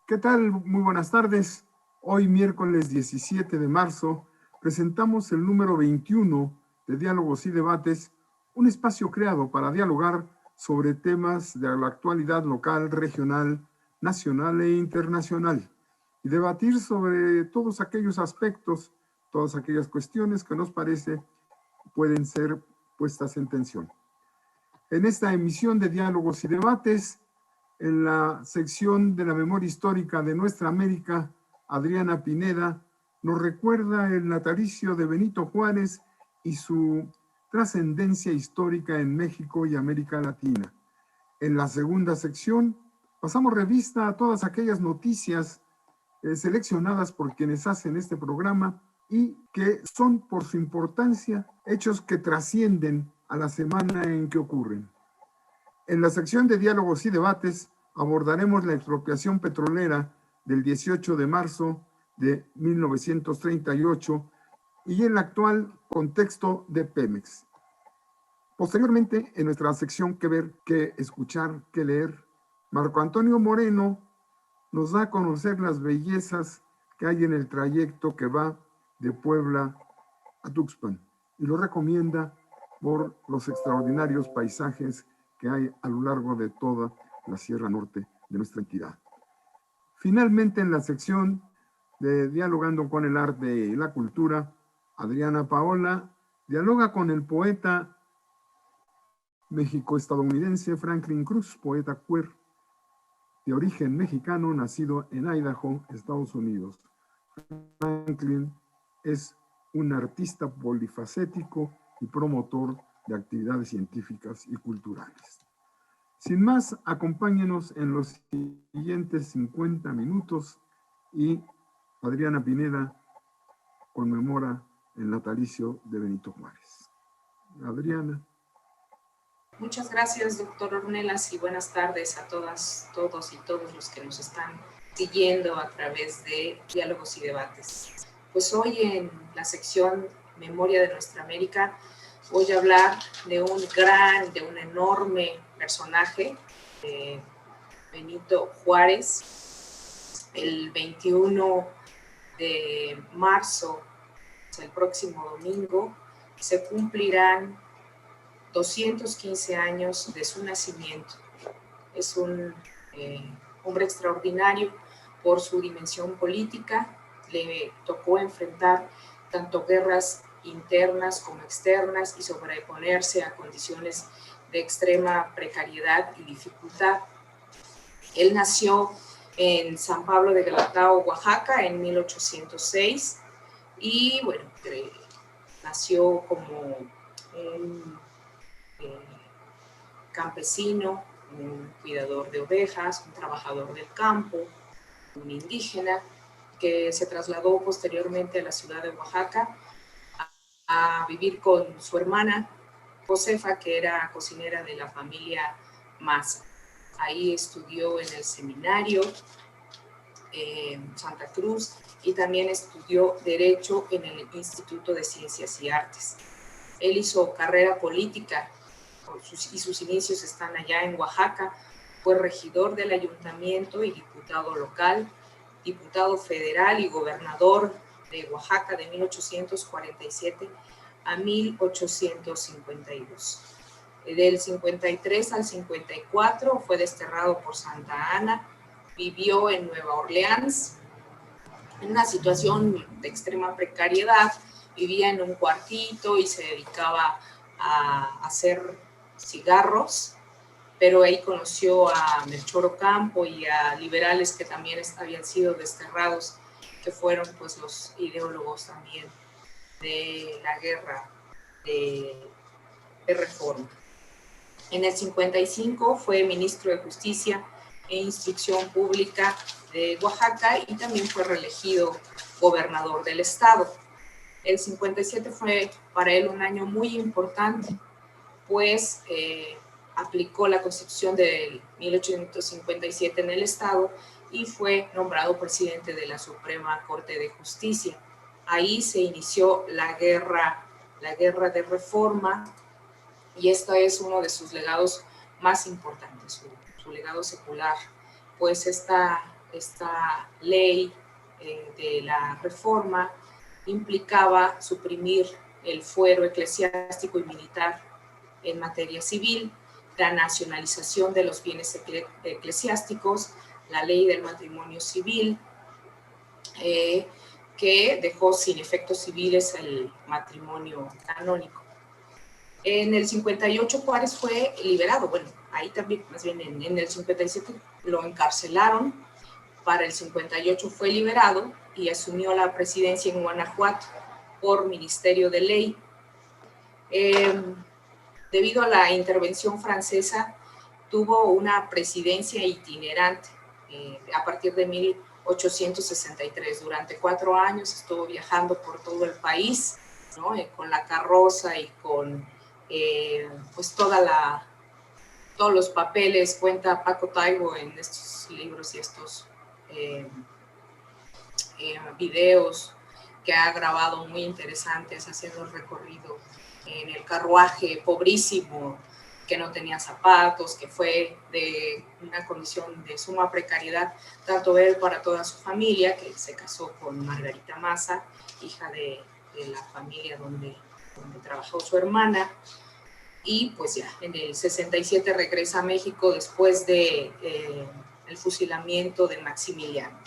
¿Qué tal? Muy buenas tardes. Hoy, miércoles 17 de marzo, presentamos el número 21 de Diálogos y Debates, un espacio creado para dialogar sobre temas de la actualidad local, regional, nacional e internacional y debatir sobre todos aquellos aspectos, todas aquellas cuestiones que nos parece pueden ser puestas en tensión. En esta emisión de Diálogos y Debates, en la sección de la memoria histórica de nuestra América, Adriana Pineda nos recuerda el natalicio de Benito Juárez y su trascendencia histórica en México y América Latina. En la segunda sección pasamos revista a todas aquellas noticias seleccionadas por quienes hacen este programa y que son por su importancia hechos que trascienden a la semana en que ocurren. En la sección de diálogos y debates abordaremos la expropiación petrolera del 18 de marzo de 1938 y el actual contexto de Pemex. Posteriormente, en nuestra sección Que ver, que escuchar, que leer, Marco Antonio Moreno nos da a conocer las bellezas que hay en el trayecto que va de Puebla a Tuxpan y lo recomienda por los extraordinarios paisajes que hay a lo largo de toda la Sierra Norte de nuestra entidad. Finalmente, en la sección de Dialogando con el Arte y la Cultura, Adriana Paola dialoga con el poeta mexico-estadounidense Franklin Cruz, poeta queer de origen mexicano, nacido en Idaho, Estados Unidos. Franklin es un artista polifacético y promotor de actividades científicas y culturales. Sin más, acompáñenos en los siguientes 50 minutos y Adriana Pineda conmemora el natalicio de Benito Juárez. Adriana. Muchas gracias, doctor Ornelas, y buenas tardes a todas, todos y todos los que nos están siguiendo a través de Diálogos y Debates. Pues hoy en la sección Memoria de Nuestra América voy a hablar de un enorme personaje, Benito Juárez. El 21 de marzo, el próximo domingo, se cumplirán 215 años de su nacimiento. Es un hombre extraordinario por su dimensión política. Le tocó enfrentar tanto guerras internas como externas y sobreponerse a condiciones de extrema precariedad y dificultad. Él nació en San Pablo de Galatao, Oaxaca, en 1806 y bueno, nació como un campesino, un cuidador de ovejas, un trabajador del campo, un indígena que se trasladó posteriormente a la ciudad de Oaxaca a vivir con su hermana Josefa, que era cocinera de la familia Maza. Ahí estudió en el seminario Santa Cruz y también estudió Derecho en el Instituto de Ciencias y Artes. Él hizo carrera política y sus inicios están allá en Oaxaca. Fue regidor del ayuntamiento y diputado local, diputado federal y gobernador de Oaxaca de 1847 a 1852. Del 53 al 54 fue desterrado por Santa Ana, vivió en Nueva Orleans en una situación de extrema precariedad, vivía en un cuartito y se dedicaba a hacer cigarros, pero ahí conoció a Melchor Ocampo y a liberales que también habían sido desterrados, que fueron pues los ideólogos también de la guerra de reforma. En el 55 fue ministro de Justicia e Instrucción Pública de Oaxaca y también fue reelegido gobernador del estado. El 57 fue para él un año muy importante, pues aplicó la Constitución de 1857 en el estado y fue nombrado presidente de la Suprema Corte de Justicia. Ahí se inició la guerra de reforma y este es uno de sus legados más importantes, su legado secular, pues esta esta ley de la reforma implicaba suprimir el fuero eclesiástico y militar en materia civil, la nacionalización de los bienes eclesiásticos, la ley del matrimonio civil, que dejó sin efectos civiles el matrimonio canónico. En el 58 Juárez fue liberado, bueno, ahí también, más bien en el 57 lo encarcelaron, para el 58 fue liberado y asumió la presidencia en Guanajuato por Ministerio de Ley. Debido a la intervención francesa, tuvo una presidencia itinerante a partir de 1863. Durante 4 años estuvo viajando por todo el país, ¿no? Con la carroza y con pues todos los papeles. Cuenta Paco Taibo en estos libros y estos videos que ha grabado muy interesantes, haciendo el recorrido en el carruaje pobrísimo, que no tenía zapatos, que fue de una condición de suma precariedad, tanto él para toda su familia, que se casó con Margarita Maza, hija de la familia donde trabajó su hermana, y pues ya en el 67 regresa a México después de el fusilamiento de Maximiliano.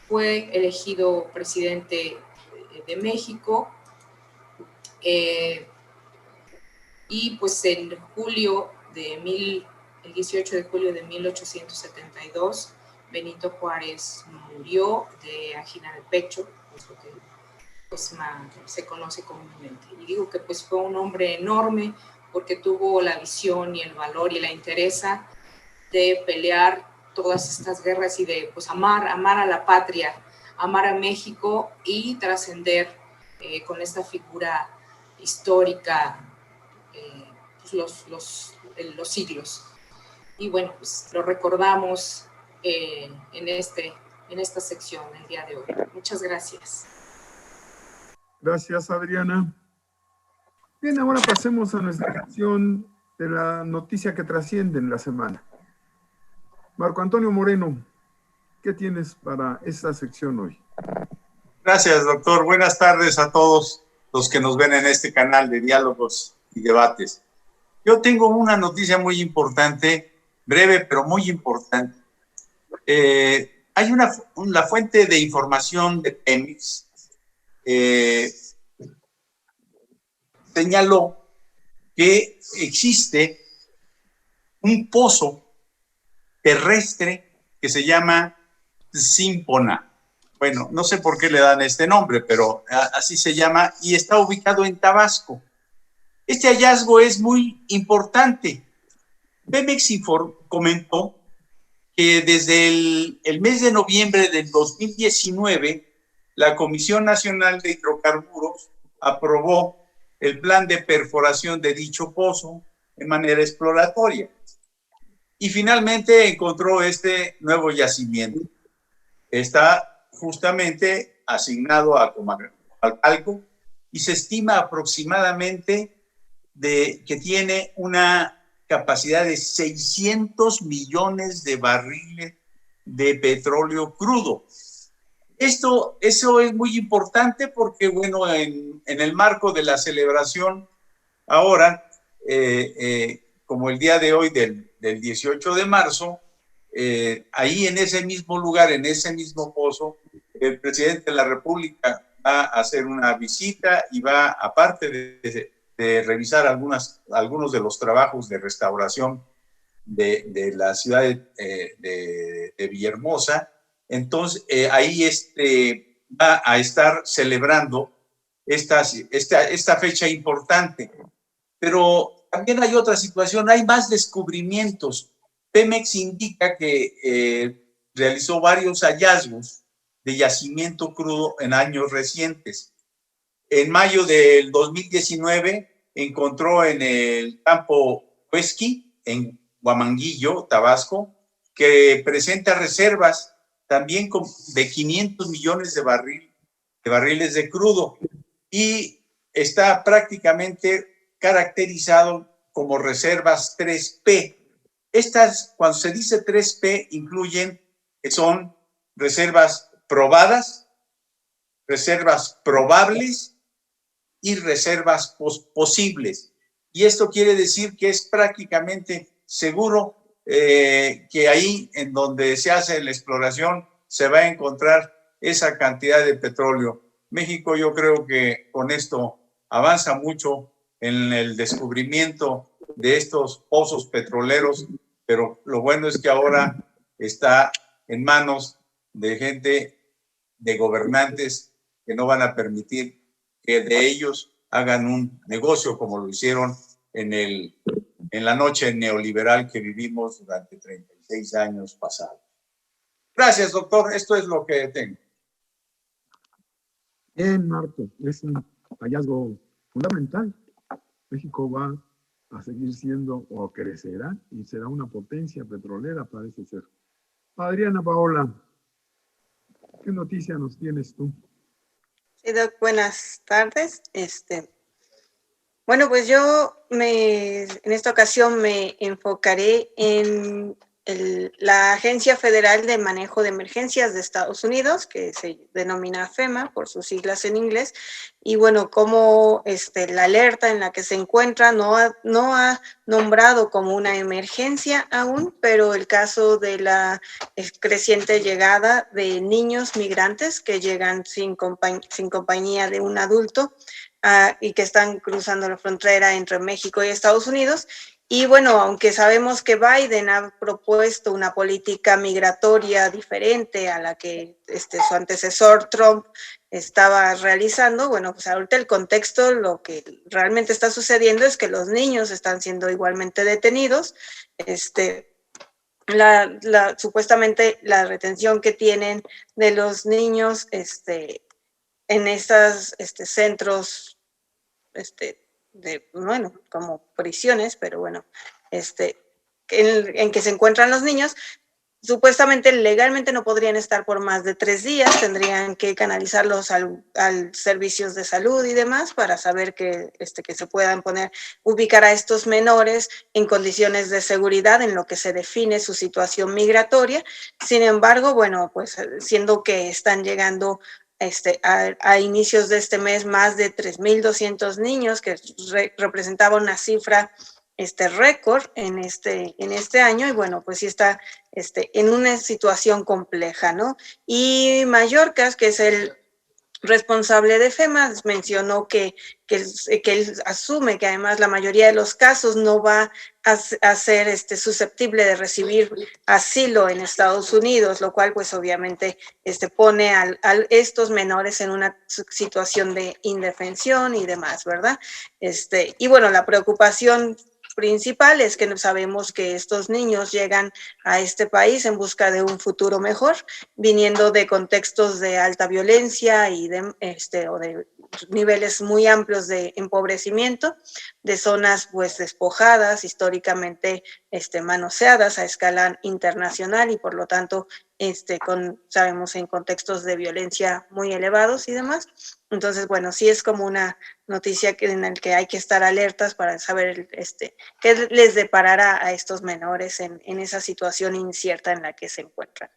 Fue elegido presidente de México y pues el 18 de julio de 1872 Benito Juárez murió de angina de pecho, es lo que pues, se conoce comúnmente. Y digo que pues fue un hombre enorme porque tuvo la visión y el valor y la entereza de pelear todas estas guerras y de pues amar a la patria, amar a México y trascender con esta figura histórica pues los siglos. Y bueno, pues lo recordamos en esta sección el día de hoy. Muchas gracias. Gracias, Adriana. Bien, ahora pasemos a nuestra sección de la noticia que trasciende en la semana. Marco Antonio Moreno, ¿qué tienes para esta sección hoy? Gracias, doctor. Buenas tardes a todos los que nos ven en este canal de diálogos y debates. Yo tengo una noticia muy importante, breve pero muy importante. Hay una fuente de información de Pemex señaló que existe un pozo terrestre que se llama Símpona. Bueno, no sé por qué le dan este nombre, pero así se llama y está ubicado en Tabasco. Este hallazgo es muy importante. Pemex comentó que desde el mes de noviembre del 2019, la Comisión Nacional de Hidrocarburos aprobó el plan de perforación de dicho pozo de manera exploratoria. Y finalmente encontró este nuevo yacimiento. Está justamente asignado a Comalcalco y se estima aproximadamente que tiene una capacidad de 600 millones de barriles de petróleo crudo. Eso es muy importante porque, bueno, en el marco de la celebración ahora, como el día de hoy del 18 de marzo, ahí en ese mismo lugar, en ese mismo pozo, el presidente de la República va a hacer una visita y va, aparte de revisar algunos de los trabajos de restauración de la ciudad de Villahermosa, entonces ahí va a estar celebrando esta fecha importante. Pero también hay otra situación, hay más descubrimientos. Pemex indica que realizó varios hallazgos de yacimiento crudo en años recientes. En mayo del 2019 encontró en el campo Huesqui, en Huamanguillo, Tabasco, que presenta reservas también de 500 millones de barriles de crudo y está prácticamente caracterizado como reservas 3P. Estas, cuando se dice 3P, incluyen que son reservas probadas, reservas probables y reservas posibles. Y esto quiere decir que es prácticamente seguro que ahí en donde se hace la exploración se va a encontrar esa cantidad de petróleo. México, yo creo que con esto avanza mucho en el descubrimiento de estos pozos petroleros, pero lo bueno es que ahora está en manos de gente, de gobernantes que no van a permitir que de ellos hagan un negocio como lo hicieron en la noche neoliberal que vivimos durante 36 años pasados. Gracias, doctor. Esto es lo que tengo. Bien, Marco, es un hallazgo fundamental. México va a seguir siendo o crecerá y será una potencia petrolera, parece ser. Adriana Paola, ¿qué noticia nos tienes tú? Sí, Doc, buenas tardes. Bueno, pues yo en esta ocasión me enfocaré en la Agencia Federal de Manejo de Emergencias de Estados Unidos, que se denomina FEMA por sus siglas en inglés, y bueno, cómo la alerta en la que se encuentra no ha nombrado como una emergencia aún, pero el caso de la creciente llegada de niños migrantes que llegan sin compañía de un adulto, y que están cruzando la frontera entre México y Estados Unidos. Y bueno, aunque sabemos que Biden ha propuesto una política migratoria diferente a la que su antecesor Trump estaba realizando, bueno, pues ahorita el contexto, lo que realmente está sucediendo es que los niños están siendo igualmente detenidos. Supuestamente la retención que tienen de los niños en estos centros bueno, como prisiones, pero bueno, en que se encuentran los niños, supuestamente legalmente no podrían estar por más de 3 días, tendrían que canalizarlos al servicios de salud y demás para saber que se puedan ubicar a estos menores en condiciones de seguridad en lo que se define su situación migratoria. Sin embargo, bueno, pues siendo que están llegando a inicios de este mes más de 3,200 niños, que representaba una cifra récord en este año, y bueno, pues sí está en una situación compleja, ¿no? Y Mallorca, que es el responsable de FEMA, mencionó que él asume que además la mayoría de los casos no va a ser susceptible de recibir asilo en Estados Unidos, lo cual pues obviamente pone a estos menores en una situación de indefensión y demás, ¿verdad? Y bueno, la preocupación principal es que sabemos que estos niños llegan a este país en busca de un futuro mejor, viniendo de contextos de alta violencia y o de niveles muy amplios de empobrecimiento, de zonas pues despojadas, históricamente manoseadas a escala internacional y por lo tanto sabemos en contextos de violencia muy elevados y demás. Entonces, bueno, sí es como una noticia en la que hay que estar alertas para saber qué les deparará a estos menores en esa situación incierta en la que se encuentran.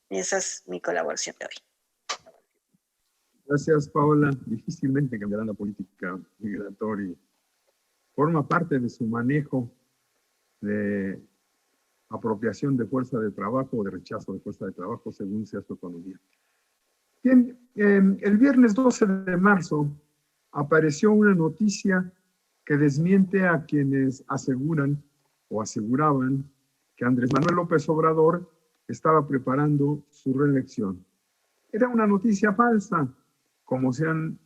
Esa es mi colaboración de hoy. Gracias, Paola. Difícilmente cambiará la política migratoria. Forma parte de su manejo de apropiación de fuerza de trabajo o de rechazo de fuerza de trabajo según sea su economía. Bien, el viernes 12 de marzo apareció una noticia que desmiente a quienes aseguran o aseguraban que Andrés Manuel López Obrador estaba preparando su reelección. Era una noticia falsa, como se han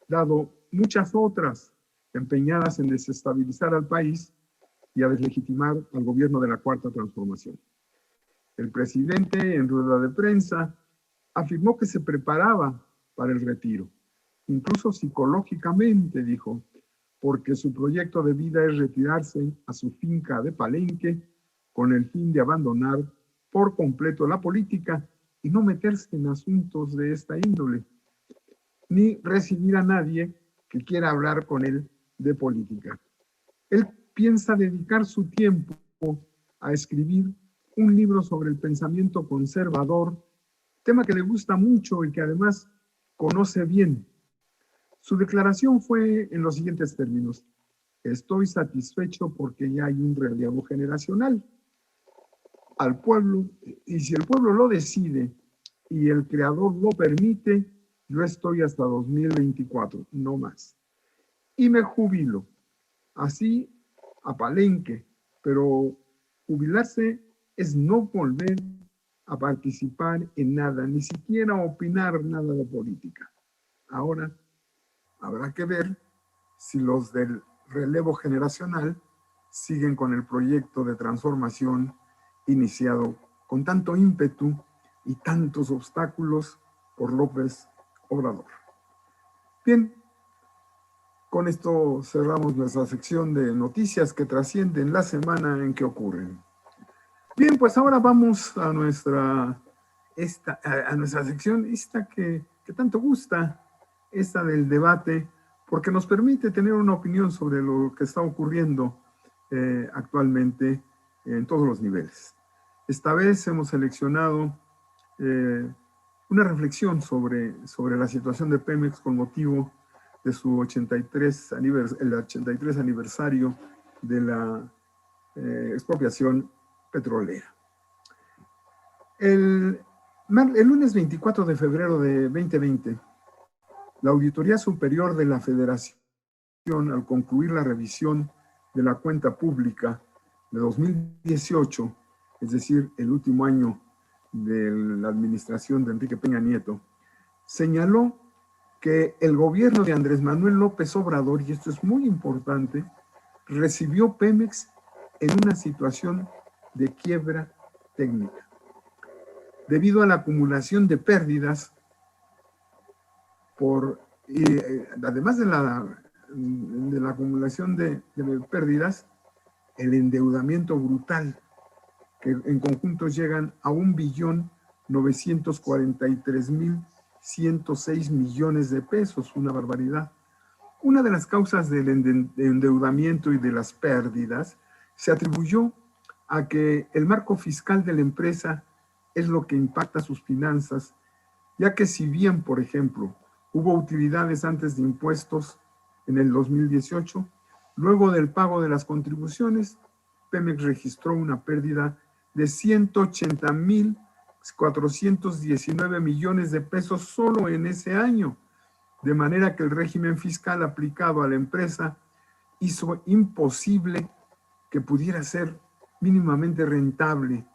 dado muchas otras empeñadas en desestabilizar al país y a deslegitimar al gobierno de la Cuarta Transformación. El presidente, en rueda de prensa, afirmó que se preparaba para el retiro, incluso psicológicamente, dijo, porque su proyecto de vida es retirarse a su finca de Palenque con el fin de abandonar por completo la política y no meterse en asuntos de esta índole, ni recibir a nadie que quiera hablar con él de política. Él piensa dedicar su tiempo a escribir un libro sobre el pensamiento conservador, tema que le gusta mucho y que además conoce bien. Su declaración fue en los siguientes términos: estoy satisfecho porque ya hay un relevo generacional al pueblo, y si el pueblo lo decide y el creador lo permite, yo estoy hasta 2024, no más. Y me jubilo, así a Palenque, pero jubilarse es no volver a participar en nada, ni siquiera opinar nada de política. Ahora habrá que ver si los del relevo generacional siguen con el proyecto de transformación iniciado con tanto ímpetu y tantos obstáculos por López Obrador. Bien, con esto cerramos nuestra sección de noticias que trascienden la semana en que ocurren. Bien, pues ahora vamos a nuestra sección, que tanto gusta, esta del debate, porque nos permite tener una opinión sobre lo que está ocurriendo actualmente en todos los niveles. Esta vez hemos seleccionado una reflexión sobre la situación de Pemex con motivo de su 83 aniversario de la expropiación petrolera. El lunes 24 de febrero de 2020, la Auditoría Superior de la Federación, al concluir la revisión de la cuenta pública de 2018, es decir, el último año de la administración de Enrique Peña Nieto, señaló que el gobierno de Andrés Manuel López Obrador, y esto es muy importante, recibió Pemex en una situación de quiebra técnica, debido a la acumulación de pérdidas además de la acumulación de pérdidas, el endeudamiento brutal, que en conjunto llegan a 1.943.106 millones de pesos, una barbaridad. Una de las causas del endeudamiento y de las pérdidas se atribuyó a que el marco fiscal de la empresa es lo que impacta sus finanzas, ya que si bien, por ejemplo, hubo utilidades antes de impuestos en el 2018, luego del pago de las contribuciones, Pemex registró una pérdida de 180.419 millones de pesos solo en ese año, de manera que el régimen fiscal aplicado a la empresa hizo imposible que pudiera ser mínimamente rentable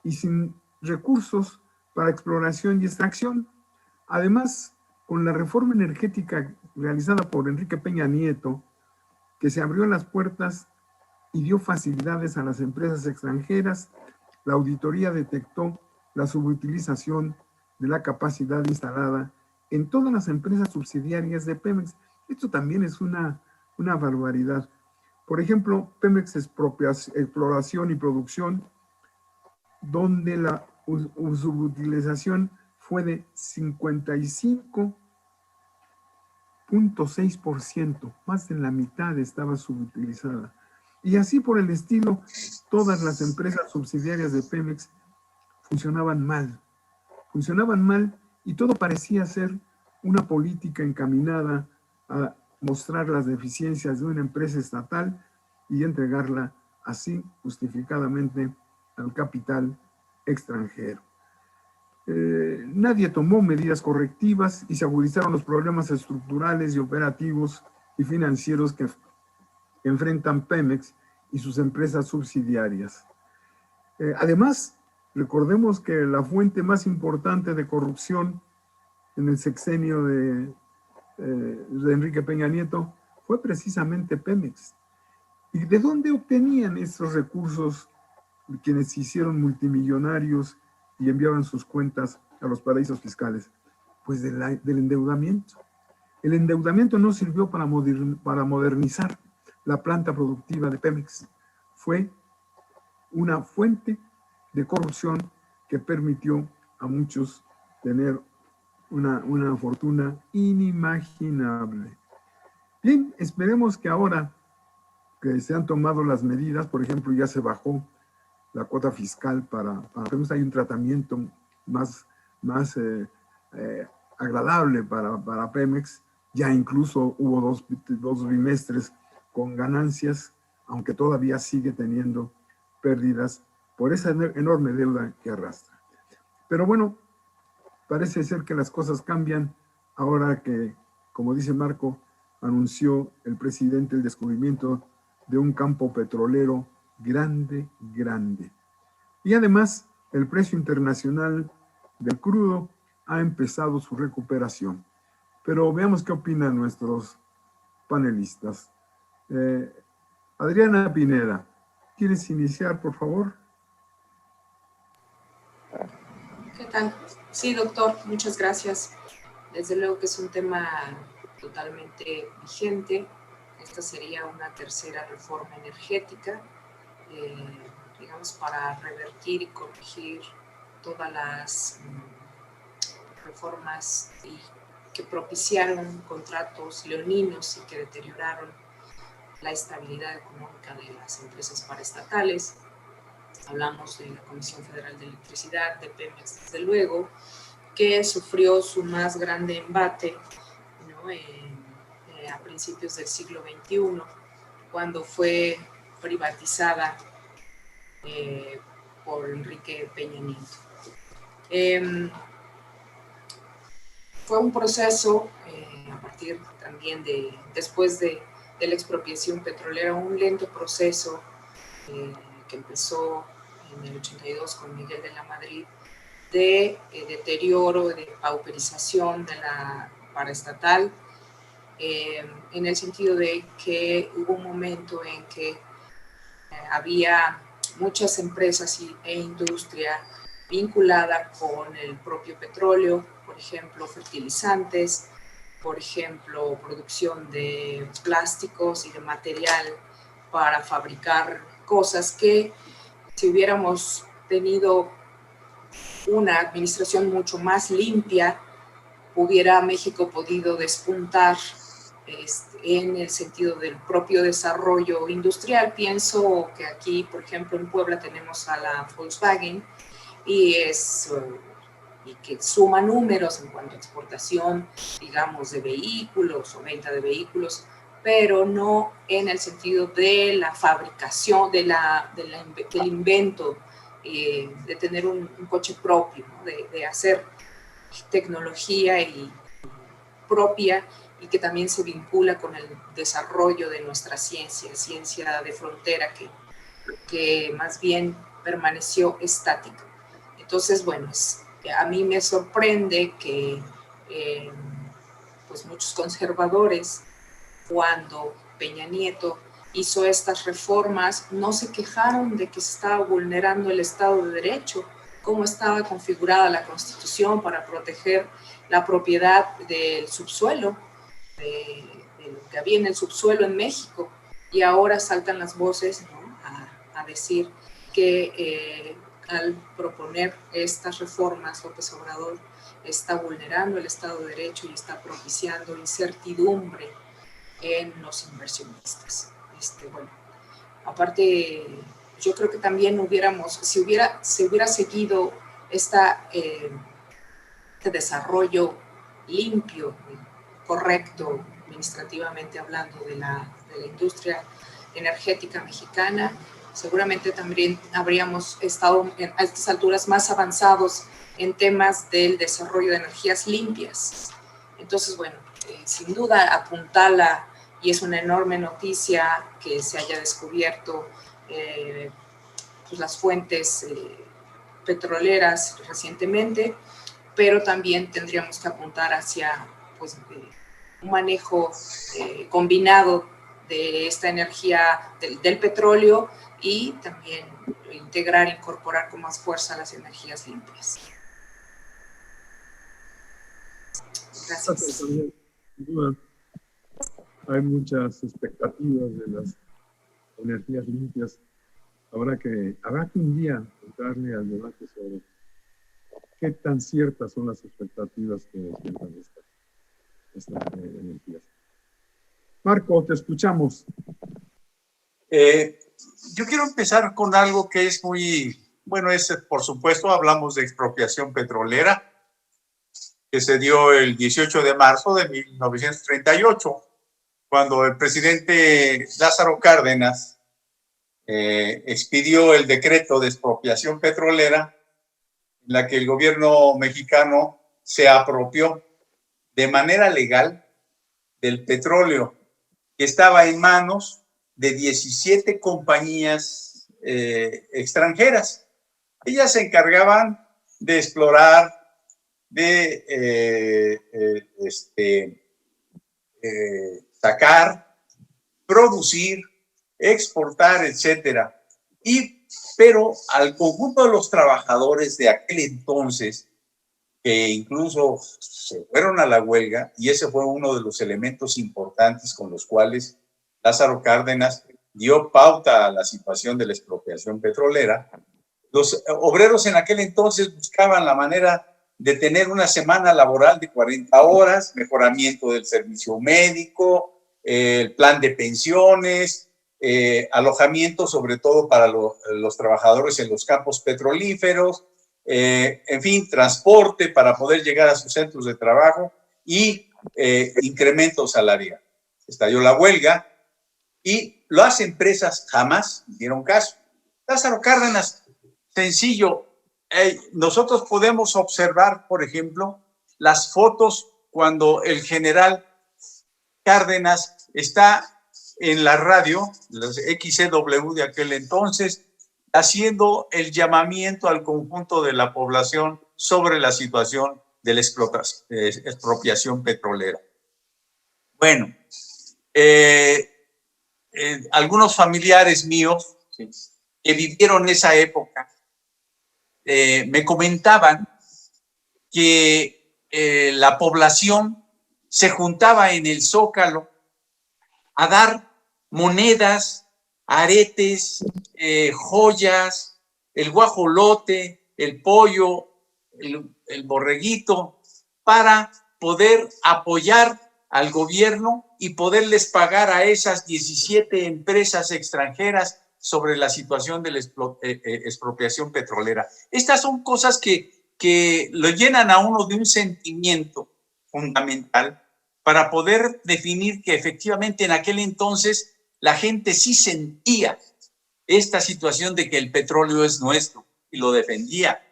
y sin recursos para exploración y extracción. Además, con la reforma energética realizada por Enrique Peña Nieto, que se abrió las puertas y dio facilidades a las empresas extranjeras, la auditoría detectó la subutilización de la capacidad instalada en todas las empresas subsidiarias de Pemex. Esto también es una barbaridad. Por ejemplo, Pemex Exploración y Producción, donde la subutilización fue de 55.6%, más de la mitad estaba subutilizada. Y así por el estilo, todas las empresas subsidiarias de Pemex funcionaban mal y todo parecía ser una política encaminada a mostrar las deficiencias de una empresa estatal y entregarla así justificadamente al capital extranjero. Nadie tomó medidas correctivas y se agudizaron los problemas estructurales y operativos y financieros que enfrentan Pemex y sus empresas subsidiarias. Además, recordemos que la fuente más importante de corrupción en el sexenio de Enrique Peña Nieto fue precisamente Pemex. ¿Y de dónde obtenían estos recursos quienes se hicieron multimillonarios y enviaban sus cuentas a los paraísos fiscales? Pues del endeudamiento. El endeudamiento no sirvió para modernizar la planta productiva de Pemex. Fue una fuente de corrupción que permitió a muchos tener una fortuna inimaginable. Bien, esperemos que ahora que se han tomado las medidas, por ejemplo, ya se bajó la cuota fiscal para Pemex, hay un tratamiento más agradable para Pemex, ya incluso hubo dos bimestres con ganancias, aunque todavía sigue teniendo pérdidas por esa enorme deuda que arrastra. Pero bueno, parece ser que las cosas cambian ahora que, como dice Marco, anunció el presidente el descubrimiento de un campo petrolero grande. Y además, el precio internacional del crudo ha empezado su recuperación. Pero veamos qué opinan nuestros panelistas. Adriana Pineda, ¿quieres iniciar, por favor? ¿Qué tal? Sí, doctor, muchas gracias. Desde luego que es un tema totalmente vigente. Esta sería una tercera reforma energética, digamos, para revertir y corregir todas las reformas que propiciaron contratos leoninos y que deterioraron la estabilidad económica de las empresas paraestatales. Hablamos de la Comisión Federal de Electricidad, de Pemex, desde luego, que sufrió su más grande embate, ¿no? A principios del siglo XXI, cuando fue privatizada por Enrique Peña Nieto. Fue un proceso, a partir también después de la expropiación petrolera, un lento proceso que empezó en el 82 con Miguel de la Madrid, de deterioro, de pauperización de la paraestatal, en el sentido de que hubo un momento en que había muchas empresas e industria vinculada con el propio petróleo, por ejemplo, fertilizantes, por ejemplo, producción de plásticos y de material para fabricar cosas que, si hubiéramos tenido una administración mucho más limpia, hubiera México podido despuntar en el sentido del propio desarrollo industrial. Pienso que aquí, por ejemplo, en Puebla tenemos a la Volkswagen y que suma números en cuanto a exportación, digamos, de vehículos o venta de vehículos, pero no en el sentido de la fabricación, del invento, de tener un coche propio, ¿no? de hacer tecnología propia y que también se vincula con el desarrollo de nuestra ciencia de frontera que más bien permaneció estática. Entonces, bueno, a mí me sorprende que pues muchos conservadores, cuando Peña Nieto hizo estas reformas, no se quejaron de que se estaba vulnerando el Estado de Derecho, cómo estaba configurada la Constitución para proteger la propiedad del subsuelo, de lo que había en el subsuelo en México, y ahora saltan las voces, ¿no? a decir que al proponer estas reformas, López Obrador está vulnerando el Estado de Derecho y está propiciando incertidumbre en los inversionistas. Bueno, aparte, yo creo que también se hubiera seguido este desarrollo limpio, correcto, administrativamente hablando, de la industria energética mexicana, seguramente también habríamos estado a estas alturas más avanzados en temas del desarrollo de energías limpias. Entonces, bueno, sin duda apuntala, y es una enorme noticia que se haya descubierto pues las fuentes petroleras recientemente, pero también tendríamos que apuntar hacia pues, un manejo combinado de esta energía del petróleo y también incorporar con más fuerza las energías limpias. Gracias. Sin duda, hay muchas expectativas de las energías limpias. Habrá que un día entrarle al debate sobre qué tan ciertas son las expectativas que despiertan estas energías. Marco, te escuchamos. Yo quiero empezar con algo que es muy, bueno, por supuesto, hablamos de expropiación petrolera, que se dio el 18 de marzo de 1938, cuando el presidente Lázaro Cárdenas expidió el decreto de expropiación petrolera, en la que el gobierno mexicano se apropió de manera legal del petróleo que estaba en manos de 17 compañías extranjeras. Ellas se encargaban de explorar, de sacar, producir, exportar, etcétera. Pero al conjunto de los trabajadores de aquel entonces, que incluso se fueron a la huelga, y ese fue uno de los elementos importantes con los cuales Lázaro Cárdenas dio pauta a la situación de la expropiación petrolera, los obreros en aquel entonces buscaban la manera de tener una semana laboral de 40 horas, mejoramiento del servicio médico, el plan de pensiones, alojamiento sobre todo para los trabajadores en los campos petrolíferos, en fin, transporte para poder llegar a sus centros de trabajo y incremento salarial. Estalló la huelga y las empresas jamás dieron caso. Lázaro Cárdenas, sencillo, nosotros podemos observar, por ejemplo, las fotos cuando el general Cárdenas está en la radio, los XCW de aquel entonces, haciendo el llamamiento al conjunto de la población sobre la situación de la expropiación petrolera. Bueno, algunos familiares míos, ¿sí?, que vivieron esa época, me comentaban que la población se juntaba en el Zócalo a dar monedas, aretes, joyas, el guajolote, el pollo, el borreguito, para poder apoyar al gobierno y poderles pagar a esas 17 empresas extranjeras sobre la situación de la expropiación petrolera. Estas son cosas que lo llenan a uno de un sentimiento fundamental para poder definir que efectivamente en aquel entonces la gente sí sentía esta situación de que el petróleo es nuestro y lo defendía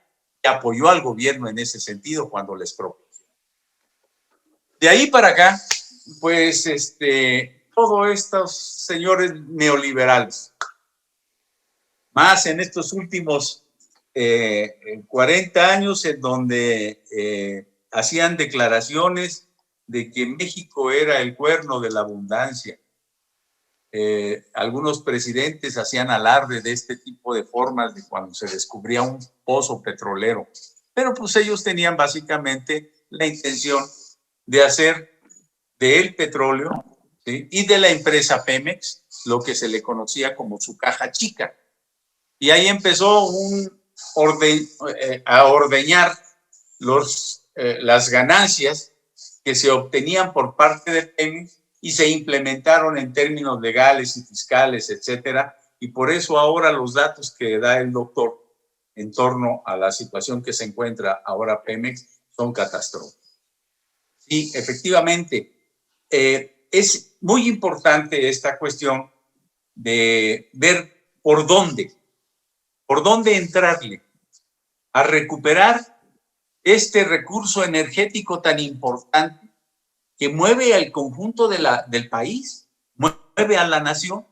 y apoyó al gobierno en ese sentido cuando la expropió. De ahí para acá, pues todos estos señores neoliberales, más en estos últimos 40 años en donde hacían declaraciones de que México era el cuerno de la abundancia. Algunos presidentes hacían alarde de este tipo de formas de cuando se descubría un pozo petrolero, pero pues ellos tenían básicamente la intención de hacer del petróleo, ¿sí?, y de la empresa Pemex lo que se le conocía como su caja chica. Y ahí empezó a ordeñar las ganancias que se obtenían por parte de Pemex y se implementaron en términos legales y fiscales, etcétera. Y por eso ahora los datos que da el doctor en torno a la situación que se encuentra ahora Pemex son catastróficos. Sí, efectivamente, es muy importante esta cuestión de ver por dónde entrarle a recuperar este recurso energético tan importante que mueve al conjunto del país, mueve a la nación,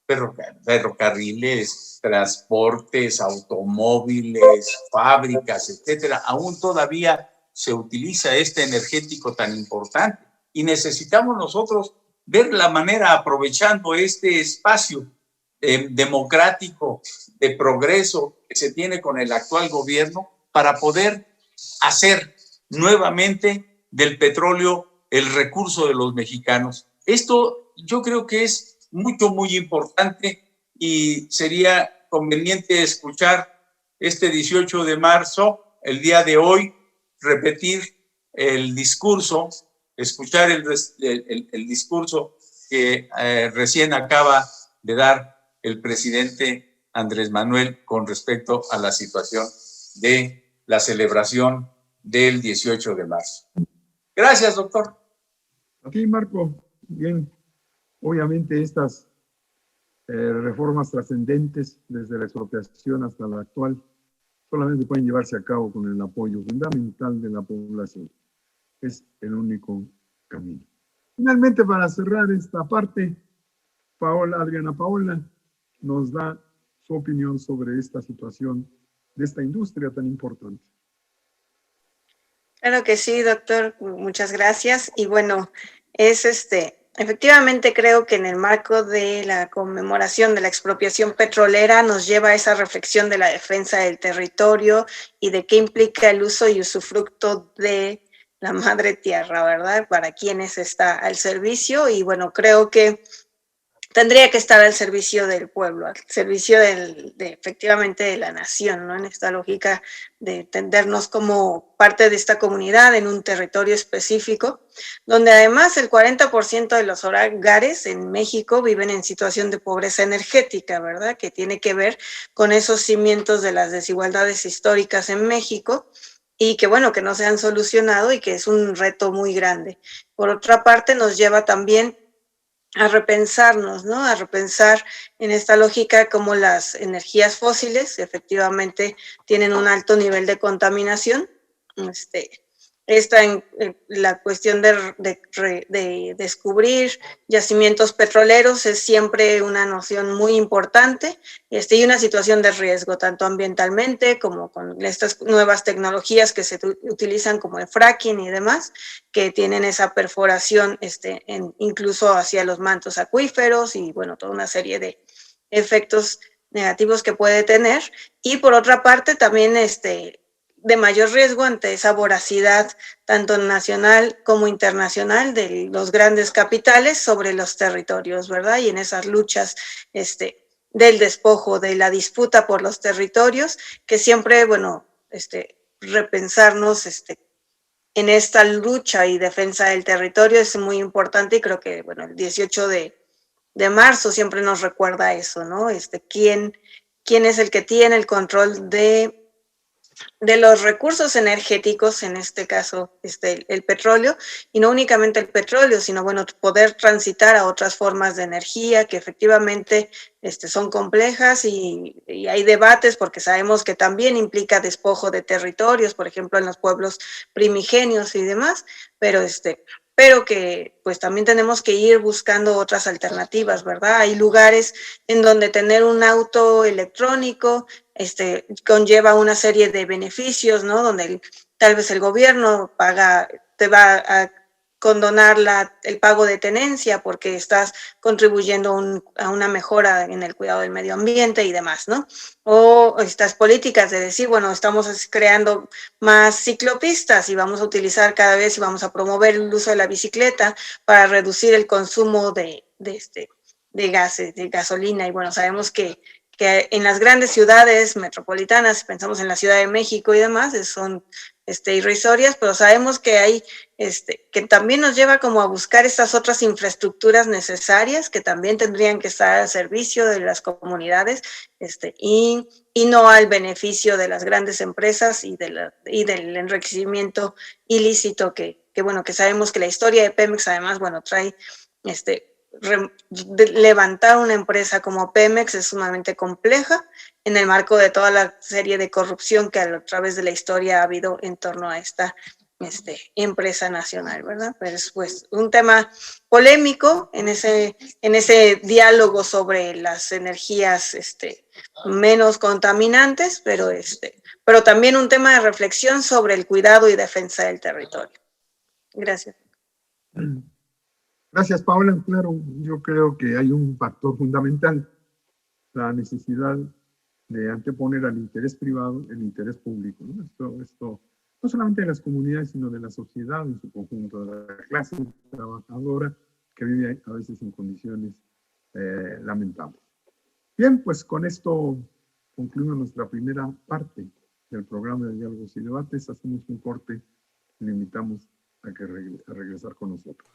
ferrocarriles, transportes, automóviles, fábricas, etcétera. Aún todavía se utiliza este energético tan importante y necesitamos nosotros ver la manera, aprovechando este espacio democrático de progreso que se tiene con el actual gobierno, para poder hacer nuevamente del petróleo el recurso de los mexicanos. Esto yo creo que es muy importante y sería conveniente escuchar este 18 de marzo, el día de hoy, repetir el discurso, escuchar el discurso que recién acaba de dar el presidente Andrés Manuel con respecto a la situación de la celebración del 18 de marzo. Gracias, doctor. Aquí, Marco, bien, obviamente estas reformas trascendentes desde la expropiación hasta la actual solamente pueden llevarse a cabo con el apoyo fundamental de la población. Es el único camino. Finalmente, para cerrar esta parte, Adriana Paola nos da su opinión sobre esta situación de esta industria tan importante. Claro que sí, doctor, muchas gracias. Y bueno, efectivamente creo que en el marco de la conmemoración de la expropiación petrolera nos lleva a esa reflexión de la defensa del territorio y de qué implica el uso y usufructo de la madre tierra, ¿verdad? Para quienes está al servicio. Y bueno, creo que tendría que estar al servicio del pueblo, al servicio efectivamente de la nación, ¿no? En esta lógica de entendernos como parte de esta comunidad en un territorio específico, donde además el 40% de los hogares en México viven en situación de pobreza energética, ¿verdad? Que tiene que ver con esos cimientos de las desigualdades históricas en México y que, bueno, que no se han solucionado y que es un reto muy grande. Por otra parte, nos lleva también a repensarnos, ¿no? A repensar en esta lógica cómo las energías fósiles efectivamente tienen un alto nivel de contaminación. Esta en la cuestión de descubrir yacimientos petroleros es siempre una noción muy importante y una situación de riesgo, tanto ambientalmente como con estas nuevas tecnologías que se utilizan como el fracking y demás, que tienen esa perforación incluso hacia los mantos acuíferos y bueno, toda una serie de efectos negativos que puede tener. Y por otra parte también de mayor riesgo ante esa voracidad tanto nacional como internacional de los grandes capitales sobre los territorios, ¿verdad? Y en esas luchas del despojo, de la disputa por los territorios, que siempre, bueno, repensarnos en esta lucha y defensa del territorio es muy importante y creo que, bueno, el 18 de marzo siempre nos recuerda eso, ¿no? ¿Quién es el que tiene el control de los recursos energéticos, en este caso el petróleo, y no únicamente el petróleo, sino bueno, poder transitar a otras formas de energía que efectivamente son complejas y hay debates porque sabemos que también implica despojo de territorios, por ejemplo, en los pueblos primigenios y demás, pero que pues también tenemos que ir buscando otras alternativas, ¿verdad? Hay lugares en donde tener un auto electrónico conlleva una serie de beneficios, ¿no? Donde tal vez el gobierno te va a condonar el pago de tenencia porque estás contribuyendo a una mejora en el cuidado del medio ambiente y demás, ¿no? O estas políticas de decir, bueno, estamos creando más ciclopistas y vamos a utilizar cada vez y vamos a promover el uso de la bicicleta para reducir el consumo de gases, de gasolina. Y bueno, sabemos que en las grandes ciudades metropolitanas, pensamos en la Ciudad de México y demás, son irrisorias, pero sabemos que hay, que también nos lleva como a buscar estas otras infraestructuras necesarias que también tendrían que estar al servicio de las comunidades y no al beneficio de las grandes empresas y del enriquecimiento ilícito que bueno, que sabemos que la historia de Pemex además, bueno, trae levantar una empresa como Pemex es sumamente compleja en el marco de toda la serie de corrupción que a través de la historia ha habido en torno a esta empresa nacional, ¿verdad? Pero es pues un tema polémico en ese diálogo sobre las energías menos contaminantes, pero también un tema de reflexión sobre el cuidado y defensa del territorio. Gracias. Gracias, Paola. Claro, yo creo que hay un factor fundamental, la necesidad de anteponer al interés privado el interés público, ¿no? Esto no solamente de las comunidades, sino de la sociedad en su conjunto, de la clase trabajadora que vive a veces en condiciones lamentables. Bien, pues con esto concluimos nuestra primera parte del programa de diálogos y debates. Hacemos un corte y le invitamos a regresar con nosotros.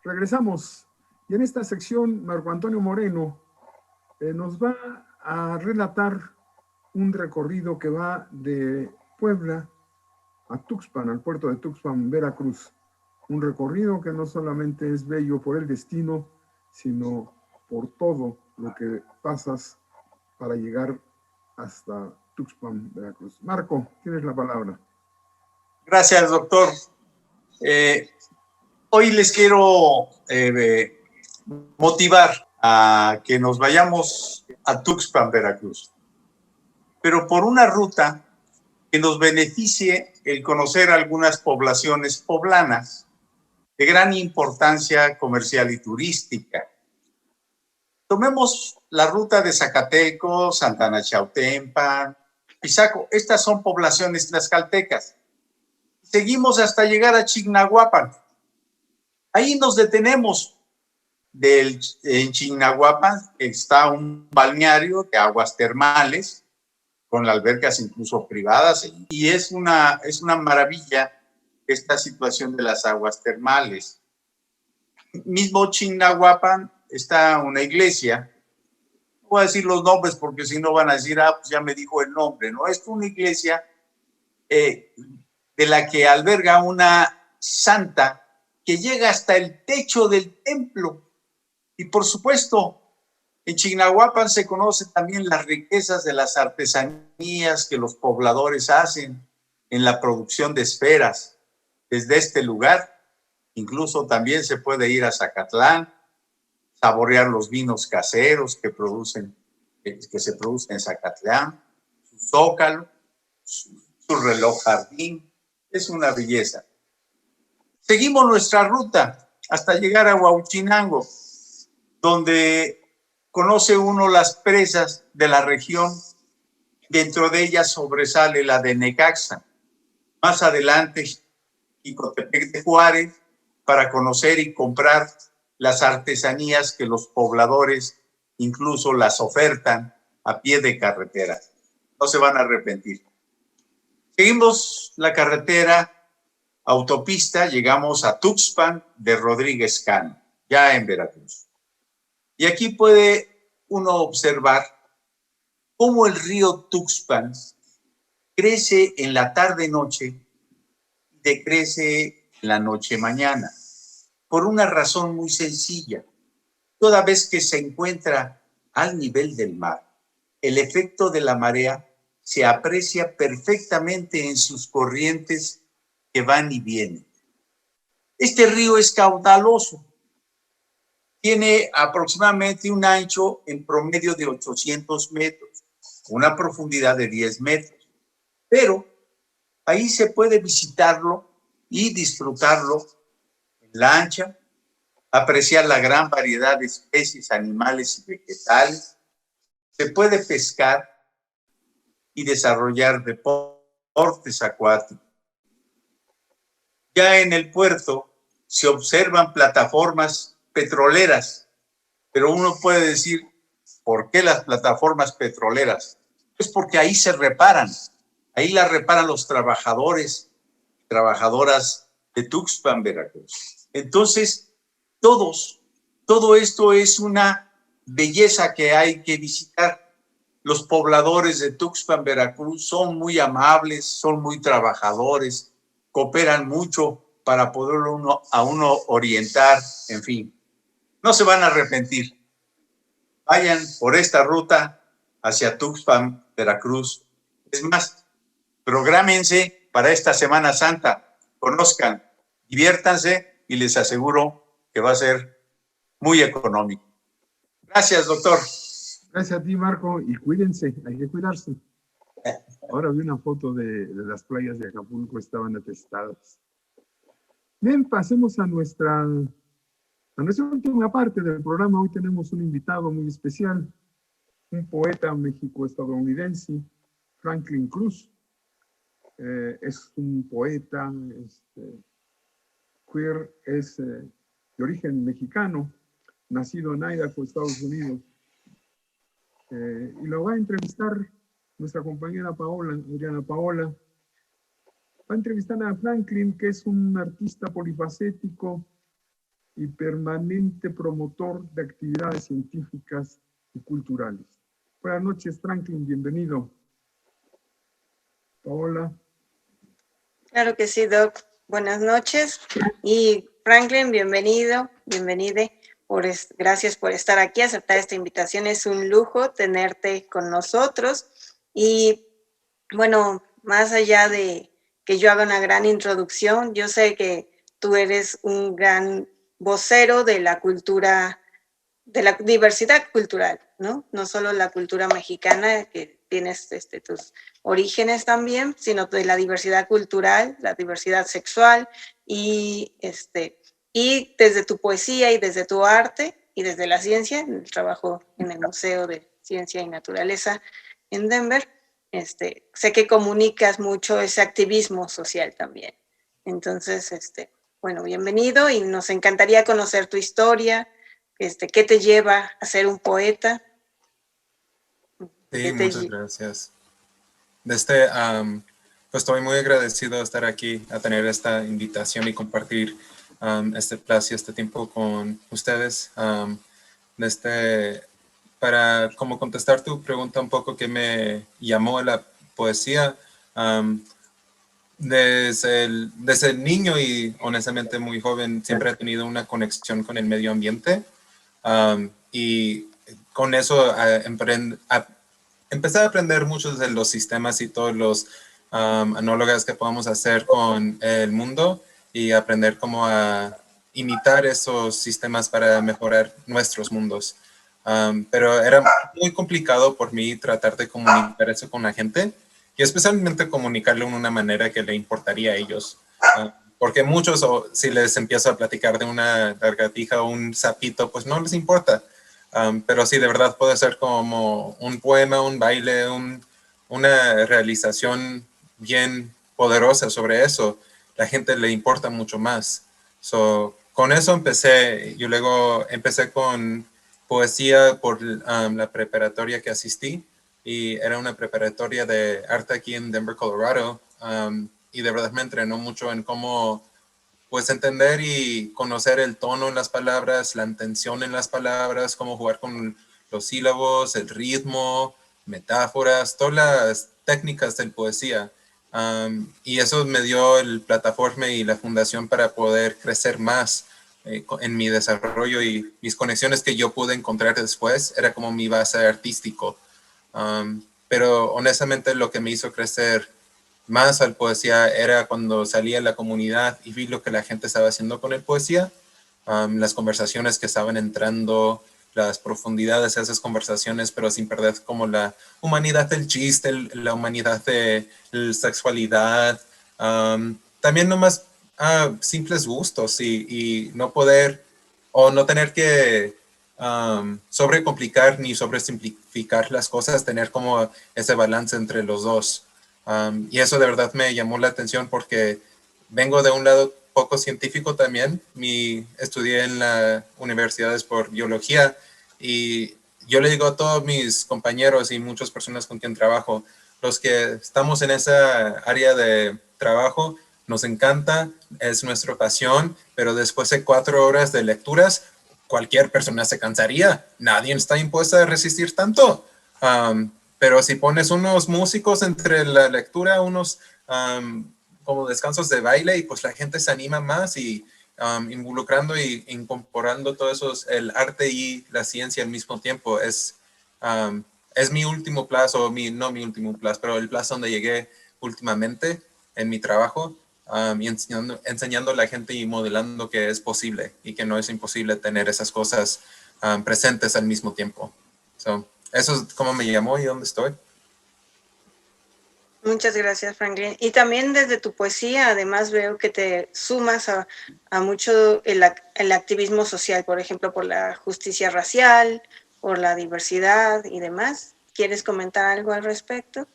Regresamos y en esta sección Marco Antonio Moreno nos va a relatar un recorrido que va de Puebla a Tuxpan, al puerto de Tuxpan, Veracruz. Un recorrido que no solamente es bello por el destino, sino por todo lo que pasas para llegar hasta Tuxpan, Veracruz. Marco, tienes la palabra. Gracias, doctor. Hoy les quiero motivar a que nos vayamos a Tuxpan, Veracruz, pero por una ruta que nos beneficie el conocer algunas poblaciones poblanas de gran importancia comercial y turística. Tomemos la ruta de Zacatecos, Santana Chautempan, Pisaco. Estas son poblaciones tlaxcaltecas. Seguimos hasta llegar a Chignahuapan. Ahí nos detenemos. En Chignahuapan está un balneario de aguas termales, con albercas incluso privadas, y es una maravilla esta situación de las aguas termales. Mismo Chignahuapan está una iglesia, no voy a decir los nombres porque si no van a decir, pues ya me dijo el nombre, ¿no? Es una iglesia de la que alberga una santa que llega hasta el techo del templo. Y por supuesto, en Chignahuapan se conocen también las riquezas de las artesanías que los pobladores hacen en la producción de esferas. Desde este lugar, incluso también se puede ir a Zacatlán, saborear los vinos caseros que se producen en Zacatlán, su zócalo, su reloj jardín. Es una belleza. Seguimos nuestra ruta hasta llegar a Huauchinango, donde conoce uno las presas de la región. Dentro de ellas sobresale la de Necaxa. Más adelante, Jicotepec de Juárez, para conocer y comprar las artesanías que los pobladores incluso las ofertan a pie de carretera. No se van a arrepentir. Seguimos la carretera autopista, llegamos a Tuxpan de Rodríguez Cano, ya en Veracruz. Y aquí puede uno observar cómo el río Tuxpan crece en la tarde-noche y decrece en la noche-mañana, por una razón muy sencilla. Toda vez que se encuentra al nivel del mar, el efecto de la marea se aprecia perfectamente en sus corrientes que van y vienen. Este río es caudaloso. Tiene aproximadamente un ancho en promedio de 800 metros, una profundidad de 10 metros. Pero ahí se puede visitarlo y disfrutarlo en lancha, apreciar la gran variedad de especies animales y vegetales. Se puede pescar y desarrollar deportes acuáticos. Ya en el puerto se observan plataformas petroleras, pero uno puede decir, ¿por qué las plataformas petroleras? Es porque ahí se reparan, ahí las reparan los trabajadores, trabajadoras de Tuxpan, Veracruz. Entonces, todo esto es una belleza que hay que visitar. Los pobladores de Tuxpan, Veracruz son muy amables, son muy trabajadores, cooperan mucho para poder a uno orientar, en fin. No se van a arrepentir. Vayan por esta ruta hacia Tuxpan, Veracruz. Es más, prográmense para esta Semana Santa, conozcan, diviértanse y les aseguro que va a ser muy económico. Gracias, doctor. Gracias a ti, Marco, y cuídense, hay que cuidarse. Ahora vi una foto de las playas de Acapulco, estaban atestadas. Bien, pasemos a nuestra última parte del programa. Hoy tenemos un invitado muy especial, un poeta mexico-estadounidense, Franklin Cruz. Es un poeta queer, es de origen mexicano, nacido en Idaho, Estados Unidos. Y lo va a entrevistar nuestra compañera Paola, Adriana Paola. Va a entrevistar a Franklin, que es un artista polifacético y permanente promotor de actividades científicas y culturales. Buenas noches, Franklin, bienvenido. Paola. Claro que sí, Doc. Buenas noches. Y Franklin, bienvenido, bienvenide. Gracias por estar aquí, aceptar esta invitación. Es un lujo tenerte con nosotros. Y bueno, más allá de que yo haga una gran introducción, yo sé que tú eres un gran vocero de la cultura, de la diversidad cultural, ¿no? No solo la cultura mexicana, que tienes tus orígenes también, sino de la diversidad cultural, la diversidad sexual y desde tu poesía y desde tu arte y desde la ciencia, el trabajo en el Museo de Ciencia y Naturaleza en Denver, sé que comunicas mucho ese activismo social también. Entonces, bueno, bienvenido y nos encantaría conocer tu historia, qué te lleva a ser un poeta. Sí, muchas gracias. Pues estoy muy agradecido de estar aquí, a tener esta invitación y compartir este espacio, este tiempo con ustedes. Para como contestar tu pregunta un poco, que me llamó a la poesía, desde el niño y honestamente muy joven siempre he tenido una conexión con el medio ambiente, y con eso empecé a aprender muchos de los sistemas y todos los análogas que podemos hacer con el mundo y aprender cómo a imitar esos sistemas para mejorar nuestros mundos. Pero era muy complicado por mí tratar de comunicar eso con la gente y especialmente comunicarlo de una manera que le importaría a ellos. Porque muchos, si les empiezo a platicar de una lagartija o un sapito, pues no les importa. Pero sí, de verdad puede ser como un poema, un baile, una realización bien poderosa sobre eso. La gente le importa mucho más. Con eso empecé. Yo luego empecé con poesía por la preparatoria que asistí. Y era una preparatoria de arte aquí en Denver, Colorado. Y de verdad me entrenó mucho en cómo pues entender y conocer el tono en las palabras, la intención en las palabras, cómo jugar con los sílabos, el ritmo, metáforas, todas las técnicas de poesía. Y eso me dio el plataforma y la fundación para poder crecer más en mi desarrollo, y mis conexiones que yo pude encontrar después era como mi base artístico. Pero honestamente lo que me hizo crecer más al poesía era cuando salí a la comunidad y vi lo que la gente estaba haciendo con el poesía, las conversaciones que estaban entrando, las profundidades de esas conversaciones, pero sin perder como la humanidad del chiste, la humanidad de la sexualidad, también nomás simples gustos y no poder o no tener que sobrecomplicar ni sobresimplificar las cosas, tener como ese balance entre los dos. Y eso de verdad me llamó la atención porque vengo de un lado poco científico también. Estudié en la universidad por biología y yo le digo a todos mis compañeros y muchas personas con quien trabajo, los que estamos en esa área de trabajo, nos encanta, es nuestra pasión, pero después de 4 horas de lecturas, cualquier persona se cansaría. Nadie está impuesta a resistir tanto. Pero si pones unos músicos entre la lectura, unos como descansos de baile, y pues la gente se anima más y involucrando y incorporando todo eso, el arte y la ciencia al mismo tiempo. Es mi último plazo, no mi último plazo, pero el plazo donde llegué últimamente en mi trabajo, y enseñando a la gente y modelando que es posible y que no es imposible tener esas cosas presentes al mismo tiempo. Eso es cómo me llamó y dónde estoy. Muchas gracias, Franklin. Y también desde tu poesía, además veo que te sumas a mucho el activismo social, por ejemplo, por la justicia racial, por la diversidad y demás. ¿Quieres comentar algo al respecto?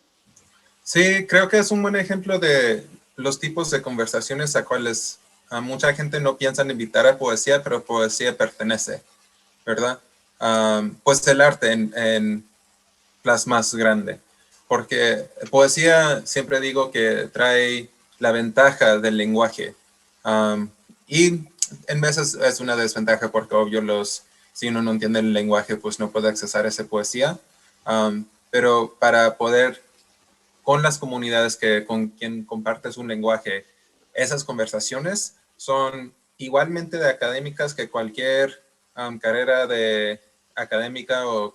Sí, creo que es un buen ejemplo de los tipos de conversaciones a cuales mucha gente no piensa en invitar a poesía, pero poesía pertenece, ¿verdad? Pues el arte en más grande, porque poesía siempre digo que trae la ventaja del lenguaje, y en veces es una desventaja porque obvio si uno no entiende el lenguaje, pues no puede accesar a esa poesía. Pero para poder, con las comunidades con quien compartes un lenguaje, esas conversaciones son igualmente de académicas que cualquier carrera de académica o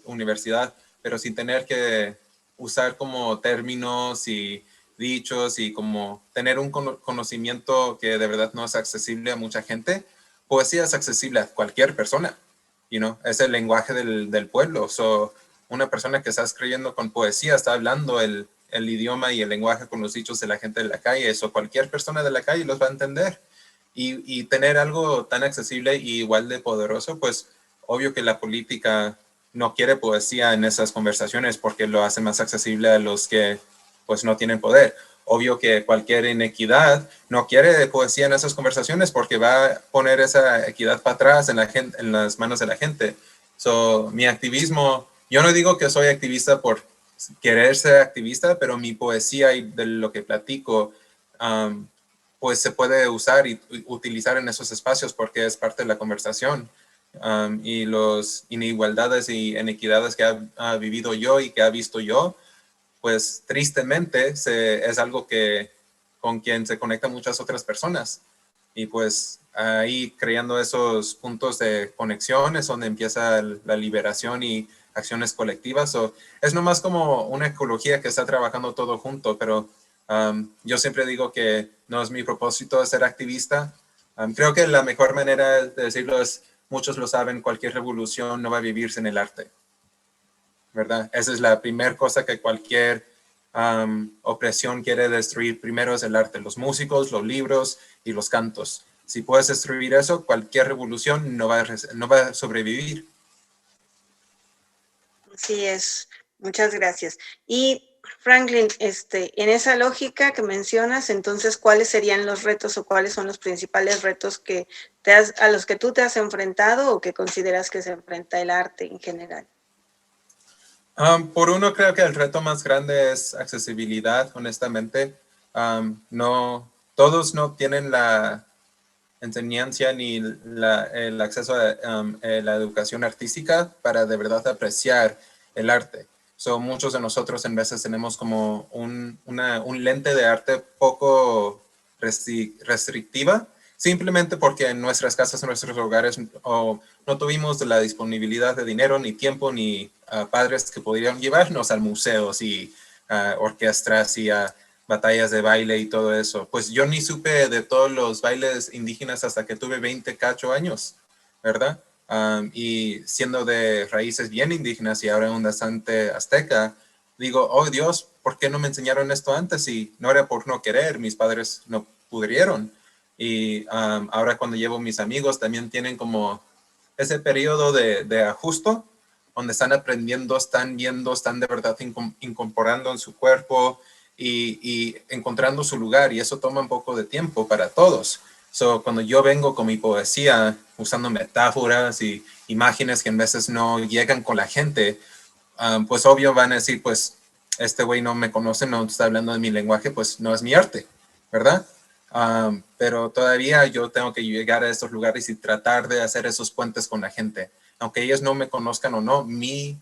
universidad, pero sin tener que usar como términos y dichos y como tener un conocimiento que de verdad no es accesible a mucha gente. Poesía es accesible a cualquier persona, es el lenguaje del pueblo. Una persona que está escribiendo con poesía está hablando el idioma y el lenguaje con los dichos de la gente de la calle. Eso cualquier persona de la calle los va a entender. Y tener algo tan accesible y igual de poderoso, pues obvio que la política no quiere poesía en esas conversaciones porque lo hace más accesible a los que pues no tienen poder. Obvio que cualquier inequidad no quiere poesía en esas conversaciones porque va a poner esa equidad para atrás en las manos de la gente. Mi activismo, yo no digo que soy activista por querer ser activista, pero mi poesía y de lo que platico, pues se puede usar y utilizar en esos espacios porque es parte de la conversación. Y las inigualdades y inequidades que ha vivido yo y que ha visto yo, pues tristemente es algo con quien se conectan muchas otras personas. Y pues ahí creando esos puntos de conexión es donde empieza la liberación y acciones colectivas. Es nomás como una ecología que está trabajando todo junto, pero yo siempre digo que no es mi propósito ser activista. Creo que la mejor manera de decirlo es, muchos lo saben, cualquier revolución no va a vivirse en el arte, ¿verdad? Esa es la primera cosa que cualquier opresión quiere destruir. Primero es el arte, los músicos, los libros y los cantos. Si puedes destruir eso, cualquier revolución no va a sobrevivir. Así es. Muchas gracias. Y Franklin, en esa lógica que mencionas, entonces, ¿cuáles serían los retos o cuáles son los principales retos a los que tú te has enfrentado o que consideras que se enfrenta el arte en general? Por uno, creo que el reto más grande es accesibilidad, honestamente. Todos no tienen la enseñanza ni el acceso a la educación artística para de verdad apreciar el arte. Muchos de nosotros en veces tenemos como un lente de arte poco restrictiva, simplemente porque en nuestras casas, en nuestros hogares, no tuvimos la disponibilidad de dinero, ni tiempo, ni padres que pudieran llevarnos a museos y orquestas y a batallas de baile y todo eso. Pues yo ni supe de todos los bailes indígenas hasta que tuve 28 años, ¿verdad? Y siendo de raíces bien indígenas y ahora un danzante azteca, digo, oh Dios, ¿por qué no me enseñaron esto antes? Y no era por no querer, mis padres no pudieron. Y ahora cuando llevo mis amigos también tienen como ese periodo de ajuste donde están aprendiendo, están viendo, están de verdad incorporando en su cuerpo y encontrando su lugar, y eso toma un poco de tiempo para todos. Cuando yo vengo con mi poesía usando metáforas y imágenes que en veces no llegan con la gente, pues obvio van a decir, pues este güey no me conoce, no está hablando de mi lenguaje, pues no es mi arte, ¿verdad? Pero todavía yo tengo que llegar a estos lugares y tratar de hacer esos puentes con la gente. Aunque ellos no me conozcan o no, mi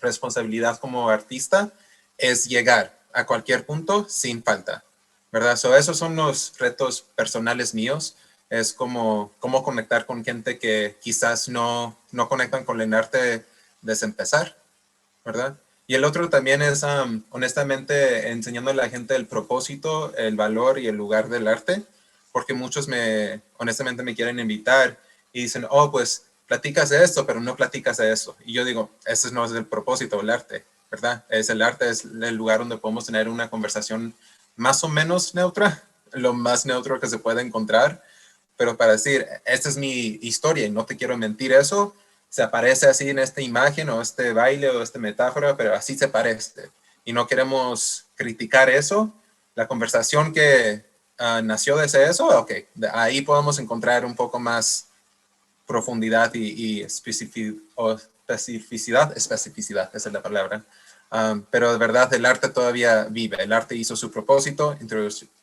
responsabilidad como artista es llegar a cualquier punto sin falta, ¿verdad? Esos son los retos personales míos. Es como cómo conectar con gente que quizás no conectan con el arte desde empezar, ¿verdad? Y el otro también es, honestamente, enseñando a la gente el propósito, el valor y el lugar del arte, porque muchos honestamente me quieren invitar y dicen, oh, pues platicas de esto, pero no platicas de eso. Y yo digo, ese no es el propósito del arte, ¿verdad? El arte es el lugar donde podemos tener una conversación más o menos neutra, lo más neutro que se puede encontrar, pero para decir, esta es mi historia y no te quiero mentir eso, se aparece así en esta imagen o este baile o esta metáfora, pero así se parece. Y no queremos criticar eso. La conversación que nació desde eso, ok, ahí podemos encontrar un poco más profundidad y especificidad, esa es la palabra. Pero de verdad el arte todavía vive. El arte hizo su propósito,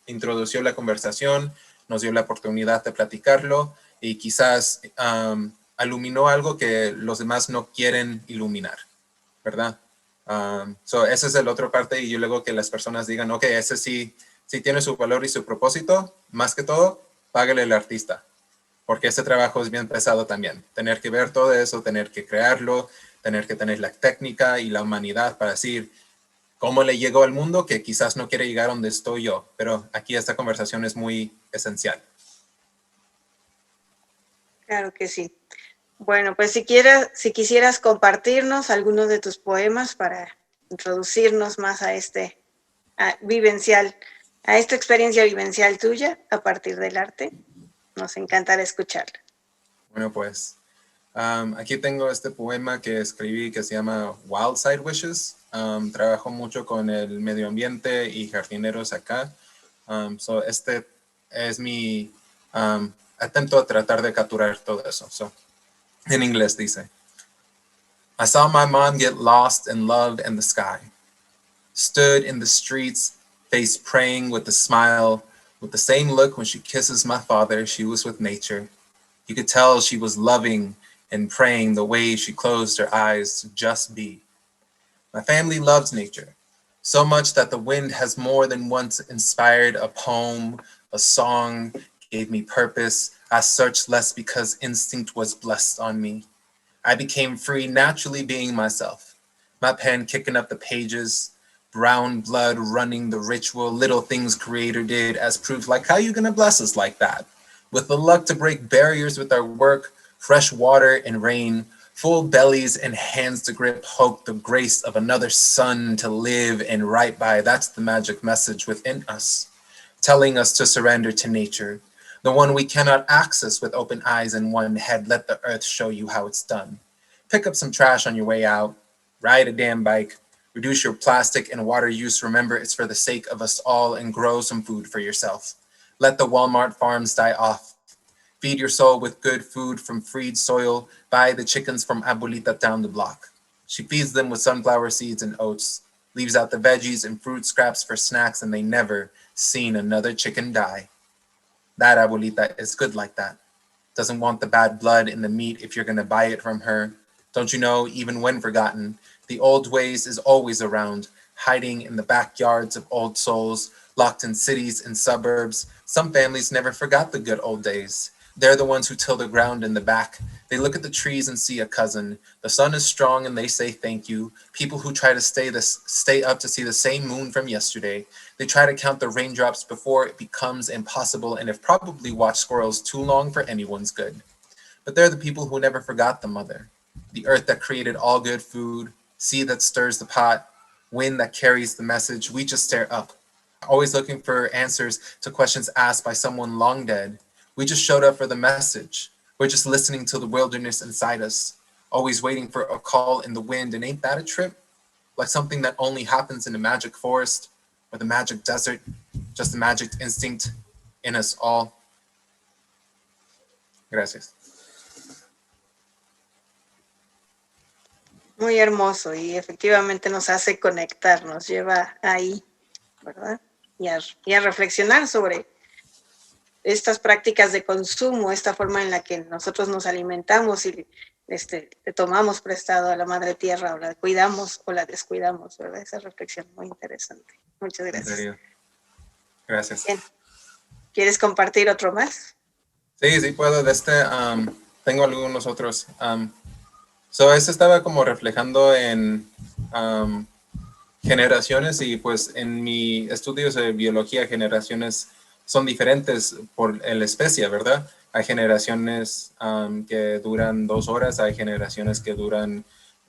introdució la conversación, nos dio la oportunidad de platicarlo y quizás iluminó algo que los demás no quieren iluminar, ¿verdad? Esa es la otra parte y yo luego que las personas digan, ok, ese sí tiene su valor y su propósito, más que todo, págale al artista, porque ese trabajo es bien pesado también. Tener que ver todo eso, tener que crearlo, tener que tener la técnica y la humanidad para decir cómo le llegó al mundo que quizás no quiere llegar donde estoy yo, pero aquí esta conversación es muy esencial. Claro que sí. Bueno, pues si quisieras compartirnos algunos de tus poemas para introducirnos más a esta experiencia vivencial tuya a partir del arte, nos encantará escucharla. Bueno, pues aquí tengo este poema que escribí que se llama Wild Side Wishes. Trabajo mucho con el medio ambiente y jardineros acá. Este es mi atento a tratar de capturar todo eso. En inglés dice, I saw my mom get lost and loved in the sky. Stood in the streets, face praying with a smile, with the same look when she kisses my father, she was with nature. You could tell she was loving and praying the way she closed her eyes to just be. My family loves nature, so much that the wind has more than once inspired a poem, a song, gave me purpose. I searched less because instinct was blessed on me. I became free, naturally being myself. My pen kicking up the pages, brown blood running the ritual, little things Creator did as proof, like how you gonna bless us like that? With the luck to break barriers with our work, fresh water and rain, full bellies and hands to grip hope, the grace of another sun to live and write by. That's the magic message within us, telling us to surrender to nature, the one we cannot access with open eyes and one head. Let the earth show you how it's done. Pick up some trash on your way out, ride a damn bike, reduce your plastic and water use. Remember, it's for the sake of us all, and grow some food for yourself. Let the Walmart farms die off. Feed your soul with good food from freed soil. Buy the chickens from Abuelita down the block. She feeds them with sunflower seeds and oats, leaves out the veggies and fruit scraps for snacks, and they never seen another chicken die. That Abuelita is good like that. Doesn't want the bad blood in the meat if you're gonna buy it from her. Don't you know, even when forgotten, the old ways is always around, hiding in the backyards of old souls, locked in cities and suburbs. Some families never forgot the good old days. They're the ones who till the ground in the back. They look at the trees and see a cousin. The sun is strong and they say thank you. People who try to stay up to see the same moon from yesterday. They try to count the raindrops before it becomes impossible, and have probably watched squirrels too long for anyone's good. But they're the people who never forgot the mother, the earth that created all good food, sea that stirs the pot, wind that carries the message. We just stare up, always looking for answers to questions asked by someone long dead. We just showed up for the message. We're just listening to the wilderness inside us, always waiting for a call in the wind. And ain't that a trip? Like something that only happens in a magic forest or the magic desert, just the magic instinct in us all. Gracias. Muy hermoso, y efectivamente nos hace conectar, nos lleva ahí, ¿verdad? Y a reflexionar sobre estas prácticas de consumo, esta forma en la que nosotros nos alimentamos y le tomamos prestado a la madre tierra, o la cuidamos o la descuidamos, ¿verdad? Esa reflexión muy interesante. Muchas gracias. En serio. Gracias. Bien. ¿Quieres compartir otro más? Sí, puedo. Tengo algunos otros. Eso estaba como reflejando en generaciones, y pues en mi estudios de biología, generaciones son diferentes por la especie, ¿verdad? Hay generaciones que duran 2 horas, hay generaciones que duran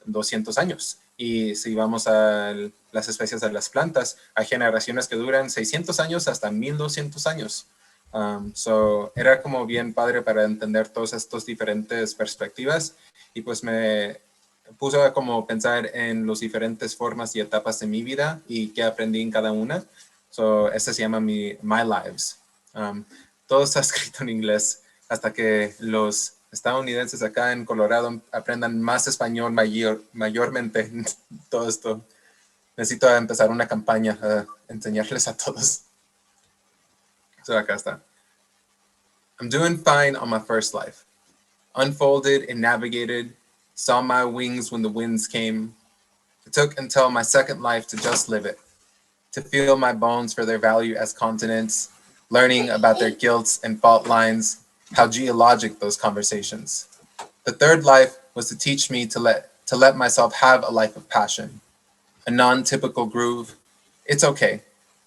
200 años. Y si vamos a las especies de las plantas, hay generaciones que duran 600 años hasta 1200 años. Era como bien padre para entender todas estas diferentes perspectivas, y pues me puse a como pensar en las diferentes formas y etapas de mi vida y qué aprendí en cada una. Este se llama My Lives. Todo está escrito en inglés hasta que los estadounidenses acá en Colorado aprendan más español mayormente. Todo esto. Necesito empezar una campaña a enseñarles a todos. Acá está. I'm doing fine on my first life. Unfolded and navigated, saw my wings when the winds came. It took until my second life to just live it, to feel my bones for their value as continents, learning about their guilts and fault lines, how geologic those conversations. The third life was to teach me to let myself have a life of passion, a non-typical groove. It's okay.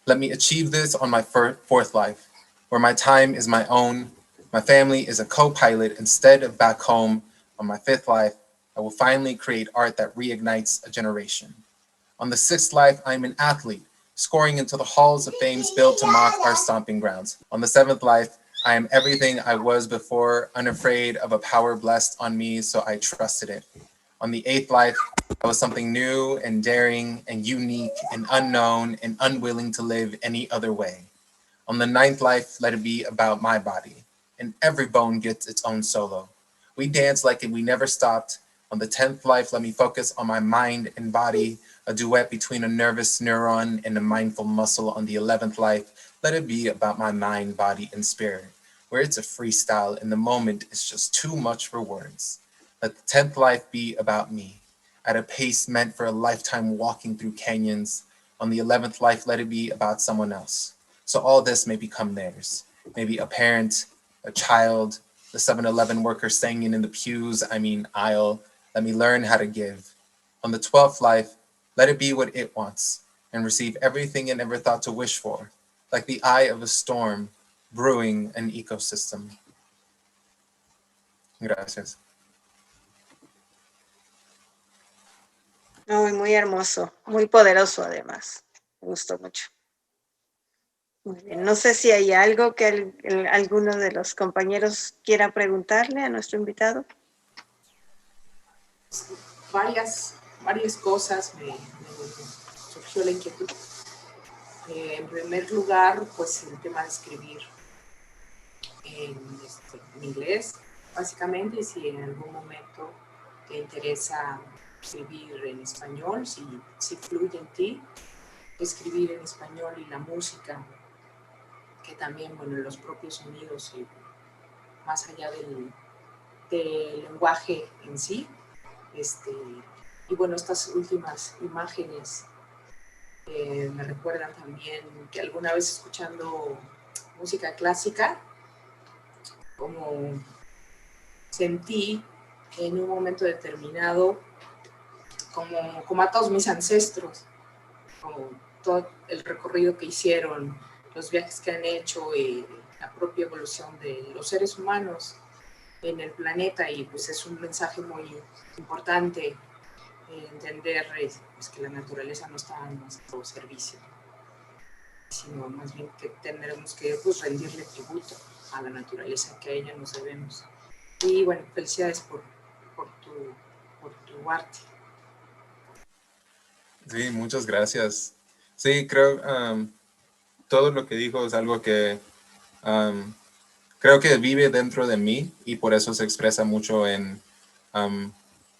Let me achieve this on my fourth life, where my time is my own. My family is a co-pilot instead of back home. On my fifth life, I will finally create art that reignites a generation. On the sixth life, I'm an athlete, scoring into the halls of fame built to mock our stomping grounds. On the seventh life, I am everything I was before, unafraid of a power blessed on me, so I trusted it. On the eighth life, I was something new and daring and unique and unknown and unwilling to live any other way. On the ninth life, let it be about my body, and every bone gets its own solo. We dance like we never stopped. On the 10th life, let me focus on my mind and body, a duet between a nervous neuron and a mindful muscle. On the 11th life, let it be about my mind, body, and spirit, where it's a freestyle and the moment is just too much for words. Let the 10th life be about me, at a pace meant for a lifetime walking through canyons. On the 11th life, let it be about someone else, so all this may become theirs. Maybe a parent, a child, the 7-Eleven worker singing in the pews, aisle. Let me learn how to give. On the 12th life, let it be what it wants and receive everything it never thought to wish for, like the eye of a storm brewing an ecosystem. Gracias. Muy hermoso, muy poderoso además. Me gustó mucho. Muy bien. No sé si hay algo que alguno de los compañeros quiera preguntarle a nuestro invitado. Varias cosas me surgió la inquietud. En primer lugar, pues el tema de escribir en inglés, básicamente, y si en algún momento te interesa escribir en español, si fluye en ti escribir en español, y la música, que también, bueno, los propios sonidos, más allá del lenguaje en sí, y bueno, estas últimas imágenes me recuerdan también que alguna vez escuchando música clásica, como sentí en un momento determinado como a todos mis ancestros, como todo el recorrido que hicieron, los viajes que han hecho, la propia evolución de los seres humanos en el planeta, y pues es un mensaje muy importante entender pues, que la naturaleza no está a nuestro servicio, sino más bien que tendremos que pues, rendirle tributo a la naturaleza, que a ella nos debemos. Y bueno, felicidades por tu arte. Sí, muchas gracias. Sí, creo todo lo que dijo es algo que creo que vive dentro de mí y por eso se expresa mucho en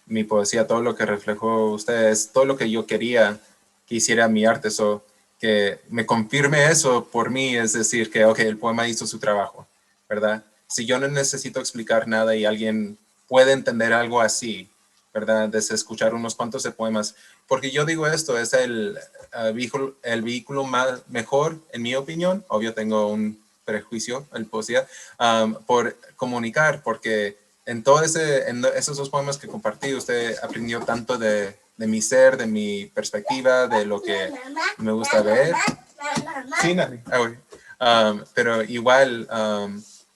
mi poesía. Todo lo que reflejó usted es todo lo que yo quería que hiciera mi arte. So, que me confirme eso por mí es decir que, ok, el poema hizo su trabajo, ¿verdad? Si yo no necesito explicar nada y alguien puede entender algo así, ¿verdad? Desde escuchar unos cuantos de poemas. Porque yo digo esto, es el vehículo mejor, en mi opinión. Obvio tengo un prejuicio en poesía, por comunicar, porque en esos dos poemas que compartí, usted aprendió tanto de mi ser, de mi perspectiva, de lo que me gusta ver. Sí, pero igual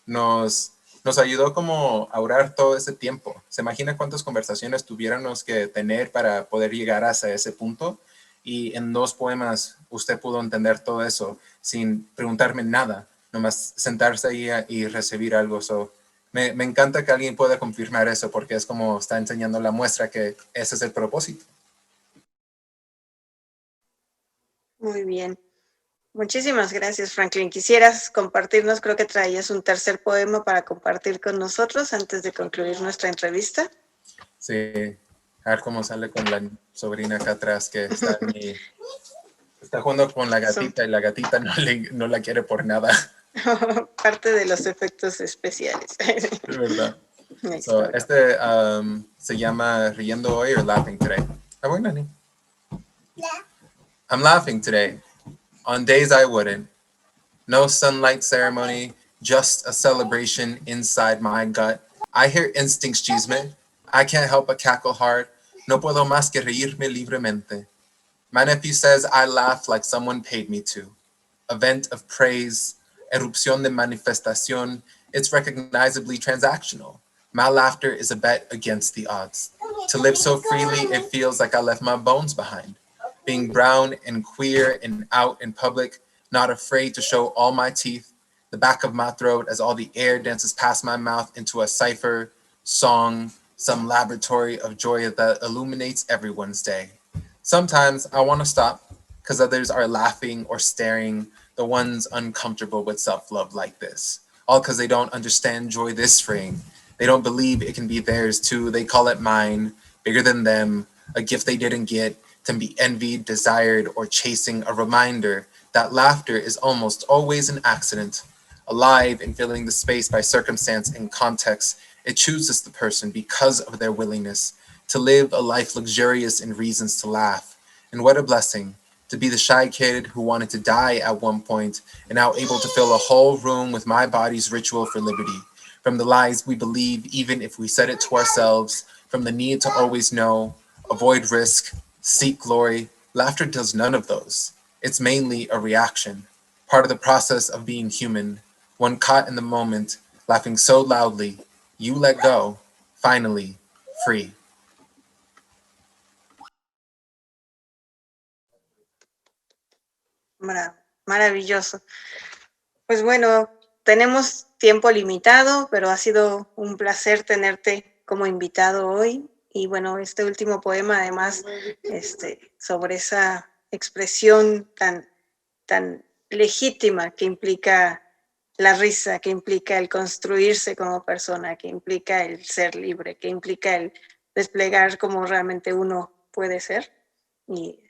nos ayudó como a ahorrar todo ese tiempo. ¿Se imagina cuántas conversaciones tuviéramos que tener para poder llegar hasta ese punto? Y en 2 poemas usted pudo entender todo eso sin preguntarme nada, nomás sentarse ahí y recibir algo. So, me encanta que alguien pueda confirmar eso porque es como está enseñando la muestra que ese es el propósito. Muy bien. Muchísimas gracias, Franklin. ¿Quisieras compartirnos? Creo que traías un tercer poema para compartir con nosotros antes de concluir nuestra entrevista. Sí, a ver cómo sale con la sobrina acá atrás que está jugando con la gatita y la gatita no la quiere por nada. Parte de los efectos especiales. Es verdad. Ahí So, está. se llama Riendo Hoy or Laughing Today. Ah, bueno, Nani. I'm laughing today. On days I wouldn't. No sunlight ceremony, just a celebration inside my gut. I hear instincts chisme. I can't help but cackle hard. No puedo más que reírme libremente. My nephew says I laugh like someone paid me to. A vent of praise, erupción de manifestación. It's recognizably transactional. My laughter is a bet against the odds. To live so freely, it feels like I left my bones behind. Being brown and queer and out in public, not afraid to show all my teeth, the back of my throat as all the air dances past my mouth into a cipher, song, some laboratory of joy that illuminates everyone's day. Sometimes I want to stop because others are laughing or staring, the ones uncomfortable with self-love like this. All because they don't understand joy this frame. They don't believe it can be theirs too. They call it mine, bigger than them, a gift they didn't get, can be envied, desired, or chasing, a reminder that laughter is almost always an accident. Alive and filling the space by circumstance and context, it chooses the person because of their willingness to live a life luxurious in reasons to laugh. And what a blessing to be the shy kid who wanted to die at one point and now able to fill a whole room with my body's ritual for liberty. From the lies we believe, even if we said it to ourselves, from the need to always know, avoid risk, seek glory, laughter does none of those. It's mainly a reaction, part of the process of being human, one caught in the moment, laughing so loudly, you let go, finally, free. Maravilloso. Pues bueno, tenemos tiempo limitado, pero ha sido un placer tenerte como invitado hoy. Y bueno, este último poema, además, sobre esa expresión tan legítima que implica la risa, que implica el construirse como persona, que implica el ser libre, que implica el desplegar como realmente uno puede ser. Y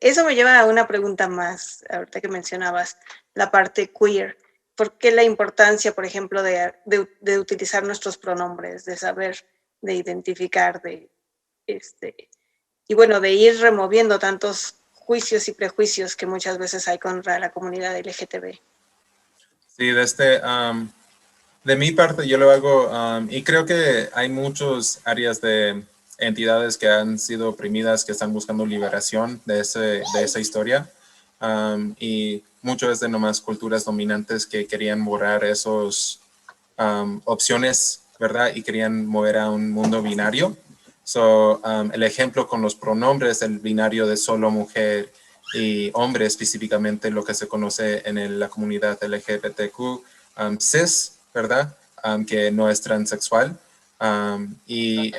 eso me lleva a una pregunta más, ahorita que mencionabas la parte queer. ¿Por qué la importancia, por ejemplo, de utilizar nuestros pronombres, de saber, de identificar, y bueno, de ir removiendo tantos juicios y prejuicios que muchas veces hay contra la comunidad LGTB? Sí, de mi parte yo lo hago y creo que hay muchas áreas de entidades que han sido oprimidas, que están buscando liberación de esa historia y muchas de nomás culturas dominantes que querían borrar esas opciones, ¿verdad? Y querían mover a un mundo binario. So, el ejemplo con los pronombres, el binario de solo mujer y hombre, específicamente lo que se conoce en la comunidad LGBTQ, cis, ¿verdad? Que no es transexual. Y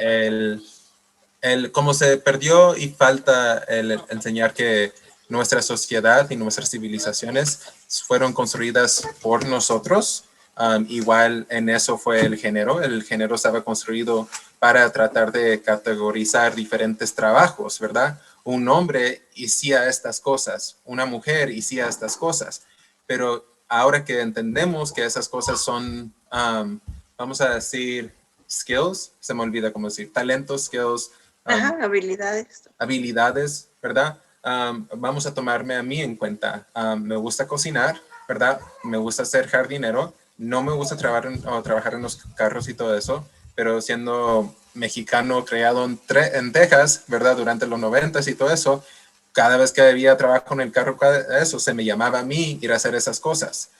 como se perdió y falta el enseñar que nuestra sociedad y nuestras civilizaciones fueron construidas por nosotros. Igual en eso fue el género. El género estaba construido para tratar de categorizar diferentes trabajos, ¿verdad? Un hombre hacía estas cosas, una mujer hacía estas cosas, pero ahora que entendemos que esas cosas son, vamos a decir, skills, se me olvida cómo decir, talentos, skills. Habilidades, ¿verdad? Vamos a tomarme a mí en cuenta. Me gusta cocinar, ¿verdad? Me gusta ser jardinero. No me gusta trabajar en los carros y todo eso, pero siendo mexicano criado en Texas, ¿verdad? Durante los 90s y todo eso, cada vez que había trabajo en el carro, eso se me llamaba a mí ir a hacer esas cosas.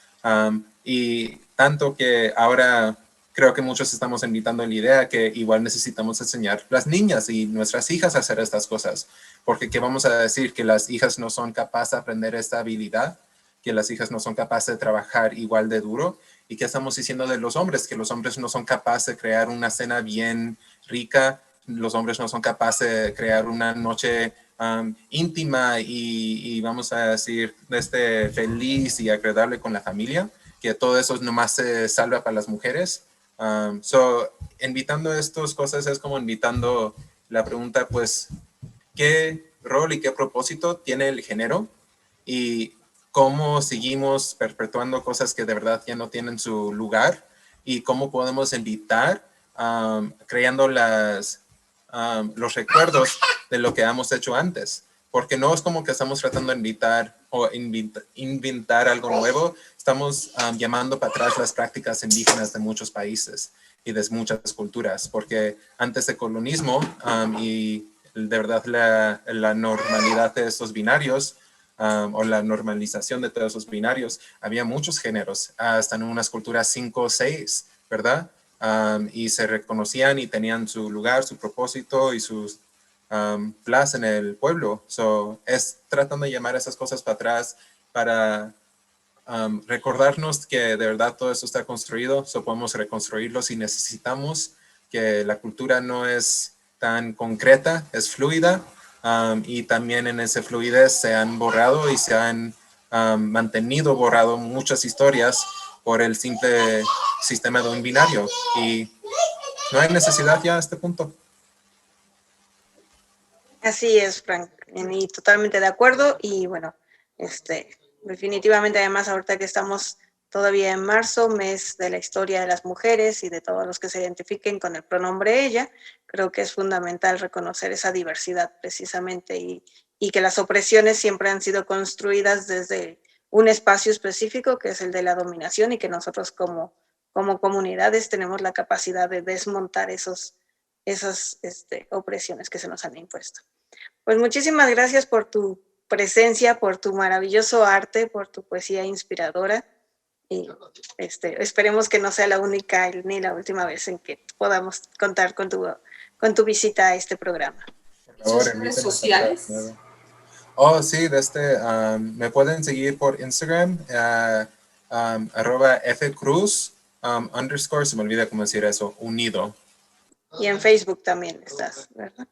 Y tanto que ahora creo que muchos estamos invitando en la idea que igual necesitamos enseñar las niñas y nuestras hijas a hacer estas cosas. Porque ¿qué vamos a decir? Que las hijas no son capaces de aprender esta habilidad, que las hijas no son capaces de trabajar igual de duro. ¿Y qué estamos diciendo de los hombres? Que los hombres no son capaces de crear una cena bien rica, los hombres no son capaces de crear una noche íntima y vamos a decir feliz y agradable con la familia, que todo eso nomás se salva para las mujeres. Invitando estas cosas es como invitando la pregunta, pues, ¿qué rol y qué propósito tiene el género? Y cómo seguimos perpetuando cosas que de verdad ya no tienen su lugar y cómo podemos invitar, creando los recuerdos de lo que hemos hecho antes. Porque no es como que estamos tratando de inventar algo nuevo, estamos llamando para atrás las prácticas indígenas de muchos países y de muchas culturas, porque antes del colonismo y de verdad la normalidad de estos binarios, o la normalización de todos esos binarios, había muchos géneros, hasta en unas culturas 5 o 6, ¿verdad? Y se reconocían y tenían su lugar, su propósito y sus plaza en el pueblo. Es tratando de llamar esas cosas para atrás para recordarnos que de verdad todo eso está construido, podemos reconstruirlo si necesitamos, que la cultura no es tan concreta, es fluida, y también en esa fluidez se han borrado y se han mantenido borrado muchas historias por el simple sistema de un binario, y no hay necesidad ya a este punto. Así es, Frank, y totalmente de acuerdo. Y bueno, definitivamente, además, ahorita que estamos todavía en marzo, mes de la historia de las mujeres y de todos los que se identifiquen con el pronombre ella, creo que es fundamental reconocer esa diversidad precisamente y que las opresiones siempre han sido construidas desde un espacio específico que es el de la dominación, y que nosotros como comunidades tenemos la capacidad de desmontar esas opresiones que se nos han impuesto. Pues muchísimas gracias por tu presencia, por tu maravilloso arte, por tu poesía inspiradora, y esperemos que no sea la única ni la última vez en que podamos contar con tu visita a este programa. ¿Sus redes sociales? Oh, sí, me pueden seguir por Instagram, @fcruz, _ se me olvida cómo decir eso, unido. Y en Facebook también estás, ¿verdad?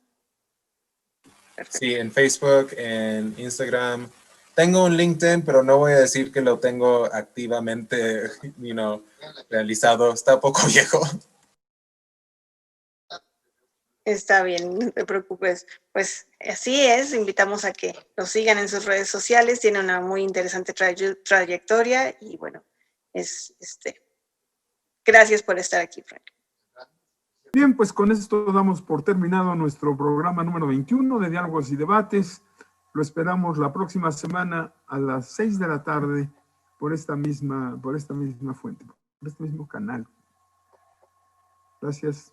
Perfecto. Sí, en Facebook, en Instagram. Tengo un LinkedIn, pero no voy a decir que lo tengo activamente, realizado. Está un poco viejo. Está bien, no te preocupes. Pues así es, invitamos a que lo sigan en sus redes sociales. Tiene una muy interesante trayectoria y bueno, gracias por estar aquí, Frank. Bien, pues con esto damos por terminado nuestro programa número 21 de Diálogos y Debates. Lo esperamos la próxima semana a las 6 de la tarde por esta misma fuente, por este mismo canal. Gracias.